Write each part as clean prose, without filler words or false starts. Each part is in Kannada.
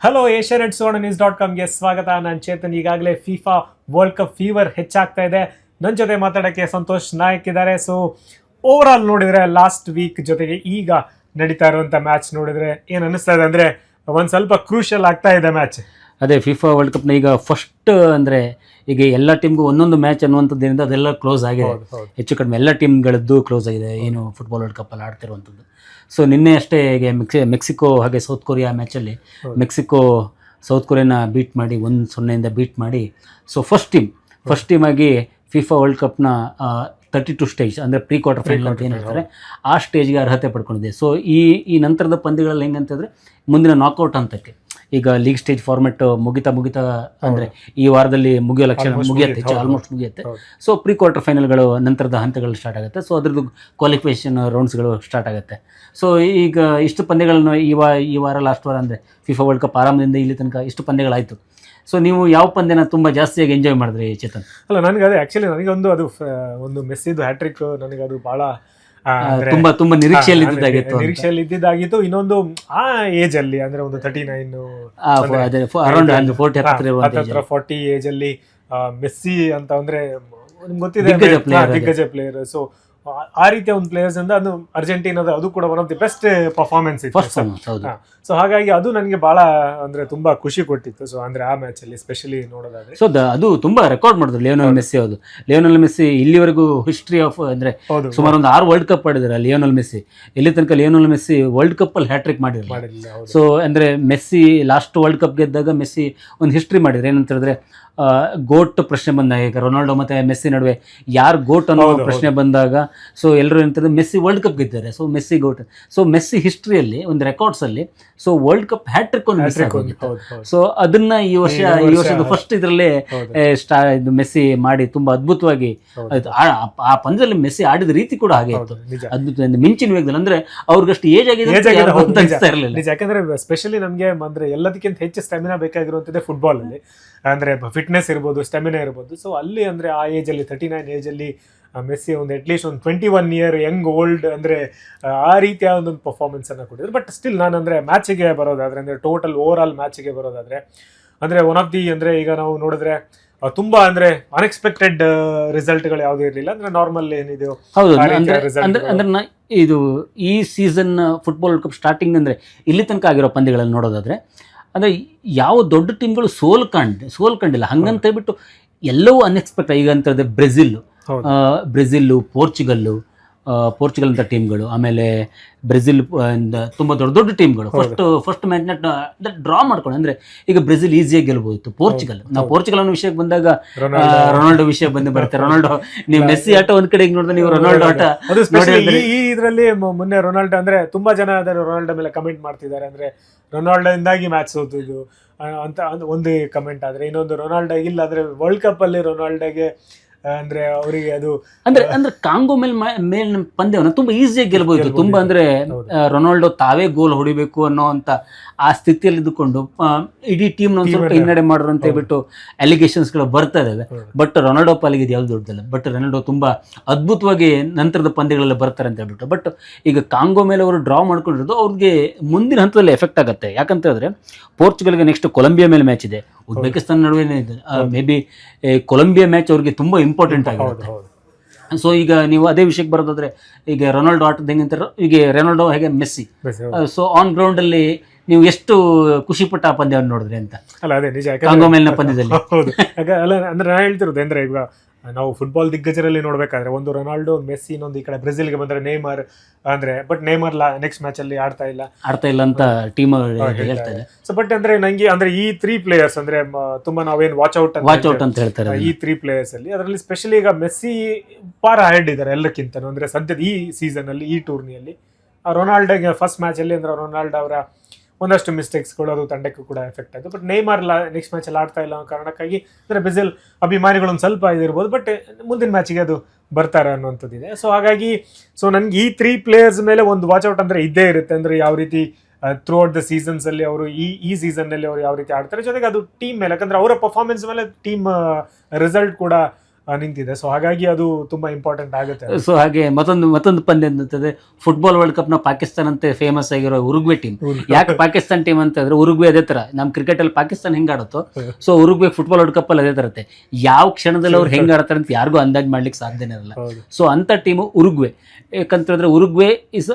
ಹಲೋ ಏಷ್ಯಾನೆಟ್ suvarnanews.com ಸ್ವಾಗತ. ನಾನು ಚೇತನ್. ಈಗಾಗಲೇ ಫಿಫಾ ವರ್ಲ್ಡ್ ಕಪ್ ಫೀವರ್ ಹೆಚ್ಚಾಗ್ತಾ ಇದೆ. ನನ್ನ ಜೊತೆ ಮಾತಾಡೋಕ್ಕೆ ಸಂತೋಷ್ ನಾಯಕ್ ಇದ್ದಾರೆ. ಸೊ ಓವರ್ ಆಲ್ ನೋಡಿದ್ರೆ ಲಾಸ್ಟ್ ವೀಕ್ ಜೊತೆಗೆ ಈಗ ನಡೀತಾ ಇರುವಂಥ ಮ್ಯಾಚ್ ನೋಡಿದ್ರೆ ಏನು ಅನ್ನಿಸ್ತಾ ಇದೆ ಅಂದರೆ ಒಂದು ಸ್ವಲ್ಪ ಕ್ರೂಷಿಯಲ್ ಆಗ್ತಾ ಇದೆ ಮ್ಯಾಚ್. ಅದೇ ಫಿಫಾ ವರ್ಲ್ಡ್ ಕಪ್ನ ಈಗ ಫಸ್ಟ್ ಅಂದರೆ ಈಗ ಎಲ್ಲ ಟೀಮ್ಗೂ ಒಂದೊಂದು ಮ್ಯಾಚ್ ಅನ್ನುವಂಥದ್ದಿಂದ ಅದೆಲ್ಲ ಕ್ಲೋಸ್ ಆಗಿದೆ. ಹೆಚ್ಚು ಕಡಿಮೆ ಎಲ್ಲ ಟೀಮ್ಗಳದ್ದು ಕ್ಲೋಸ್ ಆಗಿದೆ ಏನು ಫುಟ್ಬಾಲ್ ವರ್ಲ್ಡ್ ಕಪ್ಪಲ್ಲಿ ಆಡ್ತಿರುವಂಥದ್ದು. ಸೊ ನಿನ್ನೆ ಅಷ್ಟೇ ಈಗ ಮೆಕ್ಸಿಕೋ ಹಾಗೆ ಸೌತ್ ಕೊರಿಯಾ ಮ್ಯಾಚಲ್ಲಿ ಮೆಕ್ಸಿಕೋ ಸೌತ್ ಕೊರಿಯಾನ ಬೀಟ್ ಮಾಡಿ 1-0 ಬೀಟ್ ಮಾಡಿ ಸೊ ಫಸ್ಟ್ ಟೀಮ್ ಆಗಿ ಫಿಫಾ ವರ್ಲ್ಡ್ ಕಪ್ನ 32 ಸ್ಟೇಜ್ ಅಂದರೆ ಪ್ರೀ ಕ್ವಾರ್ಟರ್ ಫೈನಲ್ ಅಂತ ಏನು ಹೇಳ್ತಾರೆ ಆ ಸ್ಟೇಜ್ಗೆ ಅರ್ಹತೆ ಪಡ್ಕೊಂಡಿದೆ. ಸೊ ಈ ನಂತರದ ಪಂದ್ಯಗಳಲ್ಲಿ ಹೆಂಗಂತಂದರೆ ಮುಂದಿನ ನಾಕೌಟ್ ಹಂತಕ್ಕೆ ಈಗ ಲೀಗ್ ಸ್ಟೇಜ್ ಫಾರ್ಮೆಟ್ ಮುಗಿತಾ ಅಂದರೆ ಈ ವಾರದಲ್ಲಿ ಮುಗಿಯೋ ಲಕ್ಷಣ ಮುಗಿಯುತ್ತೆ, ಆಲ್ಮೋಸ್ಟ್ ಮುಗಿಯುತ್ತೆ. ಸೊ ಪ್ರೀ ಕ್ವಾರ್ಟರ್ ಫೈನಲ್ಗಳು ನಂತರದ ಹಂತಗಳು ಸ್ಟಾರ್ಟ್ ಆಗುತ್ತೆ. ಸೊ ಅದ್ರದ್ದು ಕ್ವಾಲಿಫಿಕೇಷನ್ ರೌಂಡ್ಸ್ಗಳು ಸ್ಟಾರ್ಟ್ ಆಗುತ್ತೆ. ಸೊ ಈಗ ಇಷ್ಟು ಪಂದ್ಯಗಳನ್ನು ಈ ವಾರ ಲಾಸ್ಟ್ ವಾರ ಅಂದರೆ ಫಿಫಾ ವರ್ಲ್ಡ್ ಕಪ್ ಆರಂಭದಿಂದ ಇಲ್ಲಿ ತನಕ ಇಷ್ಟು ಪಂದ್ಯಗಳಾಯಿತು. ಸೊ ನೀವು ಯಾವ ಪಂದ್ಯನ ತುಂಬ ಜಾಸ್ತಿಯಾಗಿ ಎಂಜಾಯ್ ಮಾಡಿದ್ರಿ ಚೇತನ್? ಅಲ್ಲ, ನನಗೆ ಅದೇ ಆ್ಯಕ್ಚುಲಿ ನನಗೆ ಒಂದು ಮೆಸ್ಸಿದು ಹ್ಯಾಟ್ರಿಕ್ ನನಗೆ ಅದು ಭಾಳ ತುಂಬಾ ನಿರೀಕ್ಷೆಯಲ್ಲಿ ಇದ್ದಿದ್ದಾಗಿತ್ತು. ಇನ್ನೊಂದು ಆ ಏಜ್ ಅಲ್ಲಿ ಅಂದ್ರೆ ಒಂದು 39 40 ಏಜ್ ಅಲ್ಲಿ ಮೆಸ್ಸಿ ಅಂತ ಅಂದ್ರೆ ಗೊತ್ತಿದೆ, ದಿಗ್ಗಜ ಪ್ಲೇಯರ್. ಸೊ ಆ ರೀತಿಯ ಒಂದು ಪ್ಲೇಯರ್ಸ್ ಇಂದ ಅದು ಅರ್ಜೆಂಟೀನಾದ ಅದು ಕೂಡ one of the best performance ಇತ್ತು. ಸೊ ಹಾಗಾಗಿ ಅದು ನನಗೆ ಬಹಳ ಅಂದ್ರೆ ತುಂಬಾ ಖುಷಿ ಕೊಟ್ಟಿತ್ತು. ಸೊ ಅಂದ್ರೆ ಆ ಮ್ಯಾಚ್ ಅಲ್ಲಿ ಸ್ಪೆಷಲಿ ನೋಡೋದಾದ್ರೆ ಸೊ ಅದು ತುಂಬಾ ರೆಕಾರ್ಡ್ ಮಾಡಿದ್ರು ಲಿಯೋನೆಲ್ ಮೆಸ್ಸಿ. ಲಿಯೋನೆಲ್ ಮೆಸ್ಸಿ ಇಲ್ಲಿವರೆಗೂ ಹಿಸ್ಟ್ರಿ ಆಫ್ ಅಂದ್ರೆ ಸುಮಾರು ಒಂದು 6 ವರ್ಲ್ಡ್ ಕಪ್ ಆಡಿದ್ದಾರೆ ಲಿಯೋನೆಲ್ ಮೆಸ್ಸಿ. ಇಲ್ಲಿ ತನಕ ಲಿಯೋನೆಲ್ ಮೆಸ್ಸಿ ವರ್ಲ್ಡ್ ಕಪ್ ಅಲ್ಲಿ ಹ್ಯಾಟ್ರಿಕ್ ಮಾಡಿರಲಿಲ್ಲ. ಸೊ ಅಂದ್ರೆ ಮೆಸ್ಸಿ ಲಾಸ್ಟ್ ವರ್ಲ್ಡ್ ಕಪ್ ಗೆದ್ದಾಗ ಮೆಸ್ಸಿ ಒಂದು ಹಿಸ್ಟ್ರಿ ಮಾಡಿದ್ರು. ಏನಂತ ಹೇಳಿದ್ರೆ ಗೋಟ್ ಪ್ರಶ್ನೆ ಬಂದಾಗ ಈಗ ರೊನಾಲ್ಡೋ ಮತ್ತೆ ಮೆಸ್ಸಿ ನಡುವೆ ಯಾರು ಗೋಟ್ ಅನ್ನೋ ಪ್ರಶ್ನೆ ಬಂದಾಗ ಸೊ ಎಲ್ಲರೂ ಏನಂತಂದ್ರೆ ಮೆಸ್ಸಿ ವರ್ಲ್ಡ್ ಕಪ್ ಗೆದ್ದಾರೆ. So Messi GOAT. So Messi ಹಿಸ್ಟ್ರಿಯಲ್ಲಿ ಒಂದು ರೆಕಾರ್ಡ್ಸ್ ಅಲ್ಲಿ ಸೊ ವರ್ಲ್ಡ್ ಕಪ್ ಹ್ಯಾಟ್ರಿಕ್ ಒಂದು ಮಿಸ್ ಆಗೋಗಿತ್ತು. ಸೊ ಅದನ್ನ ಈ ವರ್ಷದ ಫಸ್ಟ್ ಇದರಲ್ಲೇ ಇದು ಮೆಸ್ಸಿ ಮಾಡಿ ತುಂಬಾ ಅದ್ಭುತವಾಗಿ ಆ ಪಂದ್ಯದಲ್ಲಿ ಮೆಸ್ಸಿ ಆಡಿದ ರೀತಿ ಕೂಡ ಹಾಗೆ ಇತ್ತು, ಅದ್ಭುತ ಮಿಂಚಿನ ವೇಗದಲ್ಲಿ. ಅಂದ್ರೆ ಅವ್ರಿಗಷ್ಟು ಏಜ್ ಆಗಿದೆ ಅನಿಸ್ತಾ ಇರಲಿಲ್ಲ. ಯಾಕಂದ್ರೆ ಸ್ಪೆಷಲಿ ನಮ್ಗೆ ಅಂದ್ರೆ ಎಲ್ಲದಕ್ಕಿಂತ ಹೆಚ್ಚು ಸ್ಟೆಮಿನಾ ಬೇಕಾಗಿರುವಂತದ್ದೇ ಫುಟ್ಬಾಲ್ ಅಲ್ಲಿ. ಅಂದ್ರೆ ಫಿಟ್ನೆಸ್ ಇರ್ಬೋದು, ಸ್ಟೆಮಿನಾ ಇರ್ಬೋದು. ಸೊ ಅಲ್ಲಿ ಅಂದ್ರೆ ಆ ಏಜ್ ಅಲ್ಲಿ 39 ಏಜ್ ಅಲ್ಲಿ ಮೆಸ್ಸಿ ಒಂದು ಅಟ್ಲೀಸ್ಟ್ ಒಂದು 21 ಇಯರ್ ಯಂಗ್ ಓಲ್ಡ್ ಅಂದ್ರೆ ಆ ರೀತಿಯ ಒಂದು ಪರ್ಫಾರ್ಮೆನ್ಸ್ ಅನ್ನ ಕೊಟ್ಟಿದ್ರು. ಬಟ್ ಸ್ಟಿಲ್ ನಾನು ಅಂದ್ರೆ ಮ್ಯಾಚಿಗೆ ಬರೋದಾದ್ರೆ ಅಂದ್ರೆ ಟೋಟಲ್ ಓವರ್ ಆಲ್ ಮ್ಯಾಚಿಗೆ ಬರೋದಾದ್ರೆ ಅಂದ್ರೆ ಒನ್ ಆಫ್ ದಿ ಅಂದ್ರೆ ಈಗ ನಾವು ನೋಡಿದ್ರೆ ತುಂಬಾ ಅಂದ್ರೆ ಅನ್ಎಕ್ಸ್ಪೆಕ್ಟೆಡ್ ರಿಸಲ್ಟ್ಗಳು ಯಾವುದೂ ಇರಲಿಲ್ಲ. ಅಂದ್ರೆ ನಾರ್ಮಲ್ ಏನಿದೆ ಅಂದ್ರೆ ಇದು ಈ season football world cup starting ಅಂದ್ರೆ ಇಲ್ಲಿ ತನಕ ಆಗಿರೋ ಪಂದ್ಯಗಳಲ್ಲಿ ನೋಡೋದಾದ್ರೆ ಅಂದ್ರೆ ಯಾವ ದೊಡ್ಡ ಟೀಮ್ಗಳು ಸೋಲ್ ಕಂಡಿಲ್ಲ. ಹಂಗಂತ ಹೇಳ್ಬಿಟ್ಟು ಎಲ್ಲವೂ ಅನ್ಎಕ್ಸ್ಪೆಕ್ಟೆಡ್. ಈಗ ಅಂತ ಹೇಳಿದ್ರೆ ಬ್ರೆಜಿಲ್ಲು, ಪೋರ್ಚುಗಲ್ ಅಂತ ಟೀಮ್ಗಳು, ಆಮೇಲೆ ಬ್ರೆಜಿಲ್ ತುಂಬ ದೊಡ್ಡ ಟೀಮ್ಗಳು ಫಸ್ಟ್ ಮ್ಯಾಚ್ನ ಡ್ರಾ ಮಾಡ್ಕೊಂಡು ಅಂದ್ರೆ ಈಗ ಬ್ರೆಜಿಲ್ ಈಸಿಯಾಗಿ ಗೆಲ್ಬೋದಿತ್ತು. ನಾವು ಪೋರ್ಚುಗಲ್ ಅನ್ನೋ ವಿಷಯಕ್ಕೆ ಬಂದಾಗ ರೊನಾಲ್ಡೋ ವಿಷಯ ಬರುತ್ತೆ. ರೊನಾಲ್ಡೋ ನೀವು ಮೆಸ್ಸಿ ಆಟ ಒಂದ್ ಕಡೆ ನೋಡಿದ್ರೆ ನೀವು ರೊನಾಲ್ಡೋ ಆಟ ಈ ಇದರಲ್ಲಿ ಮೊನ್ನೆ ರೊನಾಲ್ಡೋ ಅಂದ್ರೆ ತುಂಬಾ ಜನ ರೊನಾಲ್ಡೋ ಮೇಲೆ ಕಮೆಂಟ್ ಮಾಡ್ತಿದ್ದಾರೆ. ಅಂದ್ರೆ ರೊನಾಲ್ಡೋ ಇಂದಾಗಿ ಮ್ಯಾಚ್ ಸೋತಿದ್ದು ಅಂತ ಒಂದು ಕಮೆಂಟ್ ಆದ್ರೆ, ಇನ್ನೊಂದು ರೊನಾಲ್ಡೋ ಇಲ್ಲ ಅಂದ್ರೆ ವರ್ಲ್ಡ್ ಕಪ್ ಅಲ್ಲಿ ರೊನಾಲ್ಡೋಗೆ ಅಂದ್ರೆ ಅವರಿಗೆ ಅದು ಅಂದ್ರೆ ಕಾಂಗೋ ಮೇಲಿನ ಪಂದ್ಯವನ್ನು ತುಂಬಾ ಈಸಿಯಾಗಿ ಗೆಲ್ಬಹುದು. ತುಂಬಾ ಅಂದ್ರೆ ರೊನಾಲ್ಡೋ ತಾವೇ ಗೋಲ್ ಹೊಡಿಬೇಕು ಅನ್ನೋ ಅಂತ ಆ ಸ್ಥಿತಿಯಲ್ಲಿ ಇದ್ದುಕೊಂಡು ಇಡೀ ಟೀಮ್ ಒಂದು ಸ್ವಲ್ಪ ಹಿನ್ನಡೆ ಮಾಡಿದ್ರು ಅಂತ ಹೇಳ್ಬಿಟ್ಟು ಅಲಿಗೇಷನ್ಸ್ ಗಳು ಬರ್ತಾ ಇದಾವೆ. ಬಟ್ ರೊನಾಲ್ಡೋ ಪಾಲಿಗೆ ಇದು ಯಾವ್ದು ದೊಡ್ಡದಲ್ಲ. ಬಟ್ ರೊನಾಲ್ಡೋ ತುಂಬಾ ಅದ್ಭುತವಾಗಿ ನಂತರದ ಪಂದ್ಯಗಳೆಲ್ಲ ಬರ್ತಾರೆ ಅಂತ ಹೇಳ್ಬಿಟ್ಟು. ಬಟ್ ಈಗ ಕಾಂಗೋ ಮೇಲೆ ಅವರು ಡ್ರಾ ಮಾಡ್ಕೊಂಡಿರೋದು ಅವ್ರಿಗೆ ಮುಂದಿನ ಹಂತದಲ್ಲಿ ಎಫೆಕ್ಟ್ ಆಗುತ್ತೆ. ಯಾಕಂತ ಹೇಳಿದ್ರೆ ಪೋರ್ಚುಗಲ್ಗೆ ನೆಕ್ಸ್ಟ್ ಕೊಲಂಬಿಯಾ ಮೇಲೆ ಮ್ಯಾಚ್ ಇದೆ, ಉಜ್ಬೇಕಿಸ್ತಾನ ನಡುವೆ ಇದೆ. ಮೇ ಬಿ ಕೊಲಂಬಿಯಾ ಮ್ಯಾಚ್ ಅವ್ರಿಗೆ ತುಂಬಾ ಇಂಪಾರ್ಟೆಂಟ್ ಆಗಿರುತ್ತೆ. ಸೊ ಈಗ ನೀವು ಅದೇ ವಿಷಯಕ್ಕೆ ಬರೋದಾದ್ರೆ ಈಗ ರೊನಾಲ್ಡೋ ಆಟದ ಹೆಂಗಂತ ಈಗ ರೊನಾಲ್ಡೋ ಹೇಗೆ ಮೆಸ್ಸಿ. ಸೊ ಆನ್ ಗ್ರೌಂಡ್ ಅಲ್ಲಿ ನೀವು ಎಷ್ಟು ಖುಷಿ ಪಟ್ಟ ಆ ಪಂದ್ಯವನ್ನು ನೋಡಿದ್ರಿ ಅಂತ? ಅಲ್ಲ ಅದೇ ನಿಜ, ಕಾಂಗೋ ಮೇಲಿನ ಪಂದ್ಯದಲ್ಲಿ. ಹೌದು. ಅಲ್ಲ ಅಂದ್ರೆ ನಾನು ಹೇಳ್ತಿರೋದು ಅಂದ್ರೆ ಈಗ ನಾವು ಫುಟ್ಬಾಲ್ ದಿಗ್ಗಜರಲ್ಲಿ ನೋಡ್ಬೇಕಾದ್ರೆ ಒಂದು ರೊನಾಲ್ಡೋ, ಮೆಸ್ಸಿ, ಇನ್ನೊಂದು ಈ ಕಡೆ ಬ್ರೆಜಿಲ್ಗೆ ಬಂದ್ರೆ ನೇಮರ್. ಅಂದ್ರೆ ಬಟ್ ನೇಮರ್ ನೆಕ್ಸ್ಟ್ ಮ್ಯಾಚ್ ಅಲ್ಲಿ ಆಡ್ತಾ ಇಲ್ಲ ಅಂತ ಟೀಮ್ ಹೇಳ್ತಾ ಇದೆ. ಸೊ ಬಟ್ ಅಂದ್ರೆ ನಂಗೆ ಅಂದ್ರೆ ಈ 3 ಪ್ಲೇಯರ್ಸ್ ಅಂದ್ರೆ ತುಂಬಾ ನಾವೇನ್ ವಾಚ್ ಔಟ್ ಅಂತ ಹೇಳ್ತಾರೆ. ಈ 3 ಪ್ಲೇಯರ್ಸ್ ಅಲ್ಲಿ ಅದರಲ್ಲಿ ಸ್ಪೆಷಲಿ ಈಗ ಮೆಸ್ಸಿ ಪಾರ ಹ್ಯಾಡ್ ಇದ್ದಾರೆ ಎಲ್ಲಕ್ಕಿಂತ. ಅಂದ್ರೆ ಸದ್ಯದ ಈ ಸೀಸನ್ ಅಲ್ಲಿ ಈ ಟೂರ್ನಿಯಲ್ಲಿ ರೊನಾಲ್ಡೋಗೆ ಫಸ್ಟ್ ಮ್ಯಾಚ್ ಅಲ್ಲಿ ಅಂದ್ರೆ ರೊನಾಲ್ಡೋ ಅವರ ಒಂದಷ್ಟು ಮಿಸ್ಟೇಕ್ಸ್ಗಳು ಅದು ತಂಡಕ್ಕೂ ಕೂಡ ಎಫೆಕ್ಟ್ ಆಯಿತು. ಬಟ್ ನೇಮರ್ ನೆಕ್ಸ್ಟ್ ಮ್ಯಾಚಲ್ಲಿ ಆಡ್ತಾ ಇಲ್ಲ ಅನ್ನೋ ಕಾರಣಕ್ಕಾಗಿ ಅಂದರೆ ಬ್ರೆಜಿಲ್ ಅಭಿಮಾನಿಗಳು ಒಂದು ಸ್ವಲ್ಪ ಇದಿರ್ಬೋದು, ಬಟ್ ಮುಂದಿನ ಮ್ಯಾಚಿಗೆ ಅದು ಬರ್ತಾರೆ ಅನ್ನೋಂಥದ್ದಿದೆ. ಸೊ ಹಾಗಾಗಿ ನನಗೆ ಈ 3 ಪ್ಲೇಯರ್ಸ್ ಮೇಲೆ ಒಂದು ವಾಚ್ ಔಟ್ ಅಂದರೆ ಇದ್ದೇ ಇರುತ್ತೆ. ಅಂದರೆ ಯಾವ ರೀತಿ ಥ್ರೂ ಔಟ್ ದ ಸೀಸನ್ಸ್ ಅಲ್ಲಿ ಅವರು ಈ ಸೀಸನ್ನಲ್ಲಿ ಅವರು ಯಾವ ರೀತಿ ಆಡ್ತಾರೆ, ಜೊತೆಗೆ ಅದು ಟೀಮ್ ಮೇಲೆ, ಯಾಕಂದರೆ ಅವರ ಪರ್ಫಾರ್ಮೆನ್ಸ್ ಮೇಲೆ ಟೀಮ್ ರಿಸಲ್ಟ್ ಕೂಡ ನಿಂತಿದೆ. ಸೊ ಹಾಗಾಗಿ ಅದು ತುಂಬಾ ಇಂಪಾರ್ಟೆಂಟ್ ಆಗುತ್ತೆ. ಸೊ ಹಾಗೆ ಮತ್ತೊಂದು ಪಂದ್ಯ ಅಂತಂದ್ರೆ ಫುಟ್ಬಾಲ್ ವರ್ಲ್ಡ್ ಕಪ್ ನ ಪಾಕಿಸ್ತಾನ ಅಂತ ಫೇಮಸ್ ಆಗಿರೋ ಉರುಗ್ವೆ ಟೀಮ್. ಯಾಕೆ ಪಾಕಿಸ್ತಾನ ಟೀಮ್ ಅಂತ ಹೇಳಿದ್ರೆ ಉರುಗ್ವೆ ಅದೇ ತರ ನಮ್ ಕ್ರಿಕೆಟ್ ಅಲ್ಲಿ ಪಾಕಿಸ್ತಾನ ಹೆಂಗ್ ಆಡುತ್ತೋ so Uruguay football world cup ಅಲ್ಲಿ ಅದೇ ತರತ್ತೆ. ಯಾವ ಕ್ಷಣದಲ್ಲಿ ಅವ್ರು ಹೆಂಗ್ ಆಡ್ತಾರೆ ಅಂತ ಯಾರಿಗೂ ಅಂದಾಜ್ ಮಾಡ್ಲಿಕ್ಕೆ ಸಾಧ್ಯನೇ ಇರಲ್ಲ. ಸೊ ಅಂತ ಟೀಮು ಉರುಗ್ವೆ. ಯಾಕಂತ ಹೇಳಿದ್ರೆ ಉರುಗ್ವೆ ಇಸ್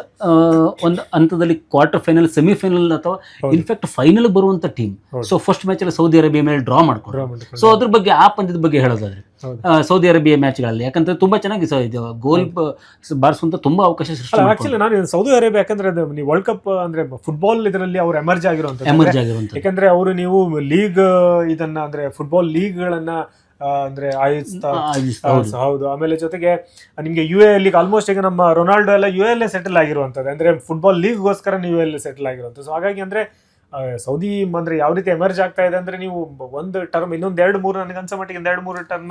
ಒಂದು ಹಂತದಲ್ಲಿ ಕ್ವಾರ್ಟರ್ ಫೈನಲ್, ಸೆಮಿಫೈನಲ್ ಅಥವಾ ಇನ್ಫ್ಯಾಕ್ಟ್ ಫೈನಲ್ ಬರುವಂತ ಟೀಮ್. ಸೊ ಫಸ್ಟ್ ಮ್ಯಾಚ್ ಅಲ್ಲಿ ಸೌದಿ ಅರೇಬಿಯಾ ಮೇಲೆ ಡ್ರಾ ಮಾಡ್ಕೊಂಡು, ಸೊ ಅದ್ರ ಬಗ್ಗೆ ಆ ಪಂದ್ಯದ ಬಗ್ಗೆ ಹೇಳೋದಾದ್ರೆ ಸೌದಿ ಅರೇಬಿಯಾ ಮ್ಯಾಚ್ಗಳಲ್ಲಿ ಯಾಕಂದ್ರೆ ತುಂಬಾ ಚೆನ್ನಾಗಿ ಗೋಲ್ ಬಾರಿಸುವಂತ ತುಂಬಾ ಅವಕಾಶ ಸೃಷ್ಟಿ. ಆಕ್ಚುಲಿ ನಾನು ಸೌದಿ ಅರೇಬಿಯಾ ಯಾಕಂದ್ರೆ ನೀವು ವರ್ಲ್ಡ್ ಕಪ್ ಅಂದ್ರೆ ಫುಟ್ಬಾಲ್ ಇದರಲ್ಲಿ ಅವ್ರು ಎಮರ್ಜ್ ಆಗಿರುವಂತ, ಯಾಕಂದ್ರೆ ಅವರು ನೀವು ಲೀಗ್ ಇದನ್ನ ಅಂದ್ರೆ ಫುಟ್ಬಾಲ್ ಲೀಗ್ ಗಳನ್ನ ಅಂದ್ರೆ ಹೌದು. ಆಮೇಲೆ ಜೊತೆಗೆ ನಿಮ್ಗೆ ಯು ಎ ಅಲ್ಲಿ ಆಲ್ಮೋಸ್ಟ್ ಈಗ ನಮ್ಮ ರೊನಾಲ್ಡೋ ಎಲ್ಲ ಯು ಎಲ್ ಸೆಟಲ್ ಆಗಿರುವಂತದ್ದು, ಅಂದ್ರೆ ಫುಟ್ಬಾಲ್ ಲೀಗ್ಗೋಸ್ಕರ ಯು ಎಲ್ ಸೆಟಲ್ ಆಗಿರುವಂತದ್ದು. ಸೊ ಹಾಗಾಗಿ ಅಂದ್ರೆ ಸೌದಿ ಅಂದ್ರೆ ಯಾವ ರೀತಿ ಎಮರ್ಜ್ ಆಗ್ತಾ ಇದೆ ಅಂದ್ರೆ ನೀವು ಒಂದು ಟರ್ಮ್ ಇನ್ನೊಂದು 2-3 ನನಗೆ ಅನ್ಸೋ ಮಟ್ಟಿಗೆ 2-3 ಟರ್ಮ್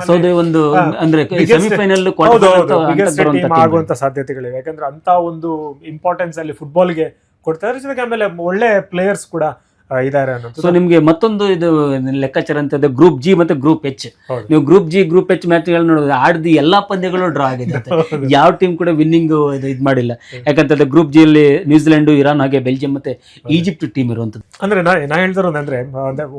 ಟೀಮ್ ಆಗುವಂತ ಸಾಧ್ಯತೆಗಳಿವೆ. ಯಾಕಂದ್ರೆ ಅಂತ ಒಂದು ಇಂಪಾರ್ಟೆನ್ಸ್ ಅಲ್ಲಿ ಫುಟ್ಬಾಲ್ಗೆ ಕೊಡ್ತಾರೆ. ಜೊತೆಗೆ ಆಮೇಲೆ ಒಳ್ಳೆ ಪ್ಲೇಯರ್ಸ್ ಕೂಡ ಇದಾರೆ ಅನ್ನೋದು. ಸೊ ನಿಮ್ಗೆ ಮತ್ತೊಂದು ಇದು ಲೆಕ್ಕಾಚಾರ ಅಂತ ಗ್ರೂಪ್ ಜಿ ಮತ್ತೆ ಗ್ರೂಪ್ ಎಚ್. ನೀವು group G group H match ನೋಡಿದ್ರೆ ಆಡಿದ ಎಲ್ಲಾ ಪಂದ್ಯಗಳು ಡ್ರಾ ಆಗಿದೆ. ಯಾವ ಟೀಮ್ ಕೂಡ ವಿನ್ನಿಂಗ್ ಇದು ಮಾಡಿಲ್ಲ. ಯಾಕಂತಂದ್ರೆ ಗ್ರೂಪ್ ಜಿ ಅಲ್ಲಿ ನ್ಯೂಜಿಲೆಂಡ್, ಇರಾನ್ ಹಾಗೆ ಬೆಲ್ಜಿಯಂ ಮತ್ತೆ ಈಜಿಪ್ಟ್ ಟೀಮ್ ಇರುವಂತದ್ದು. ಅಂದ್ರೆ ನಾ ಹೇಳ್ತಿರೋದಂದ್ರೆ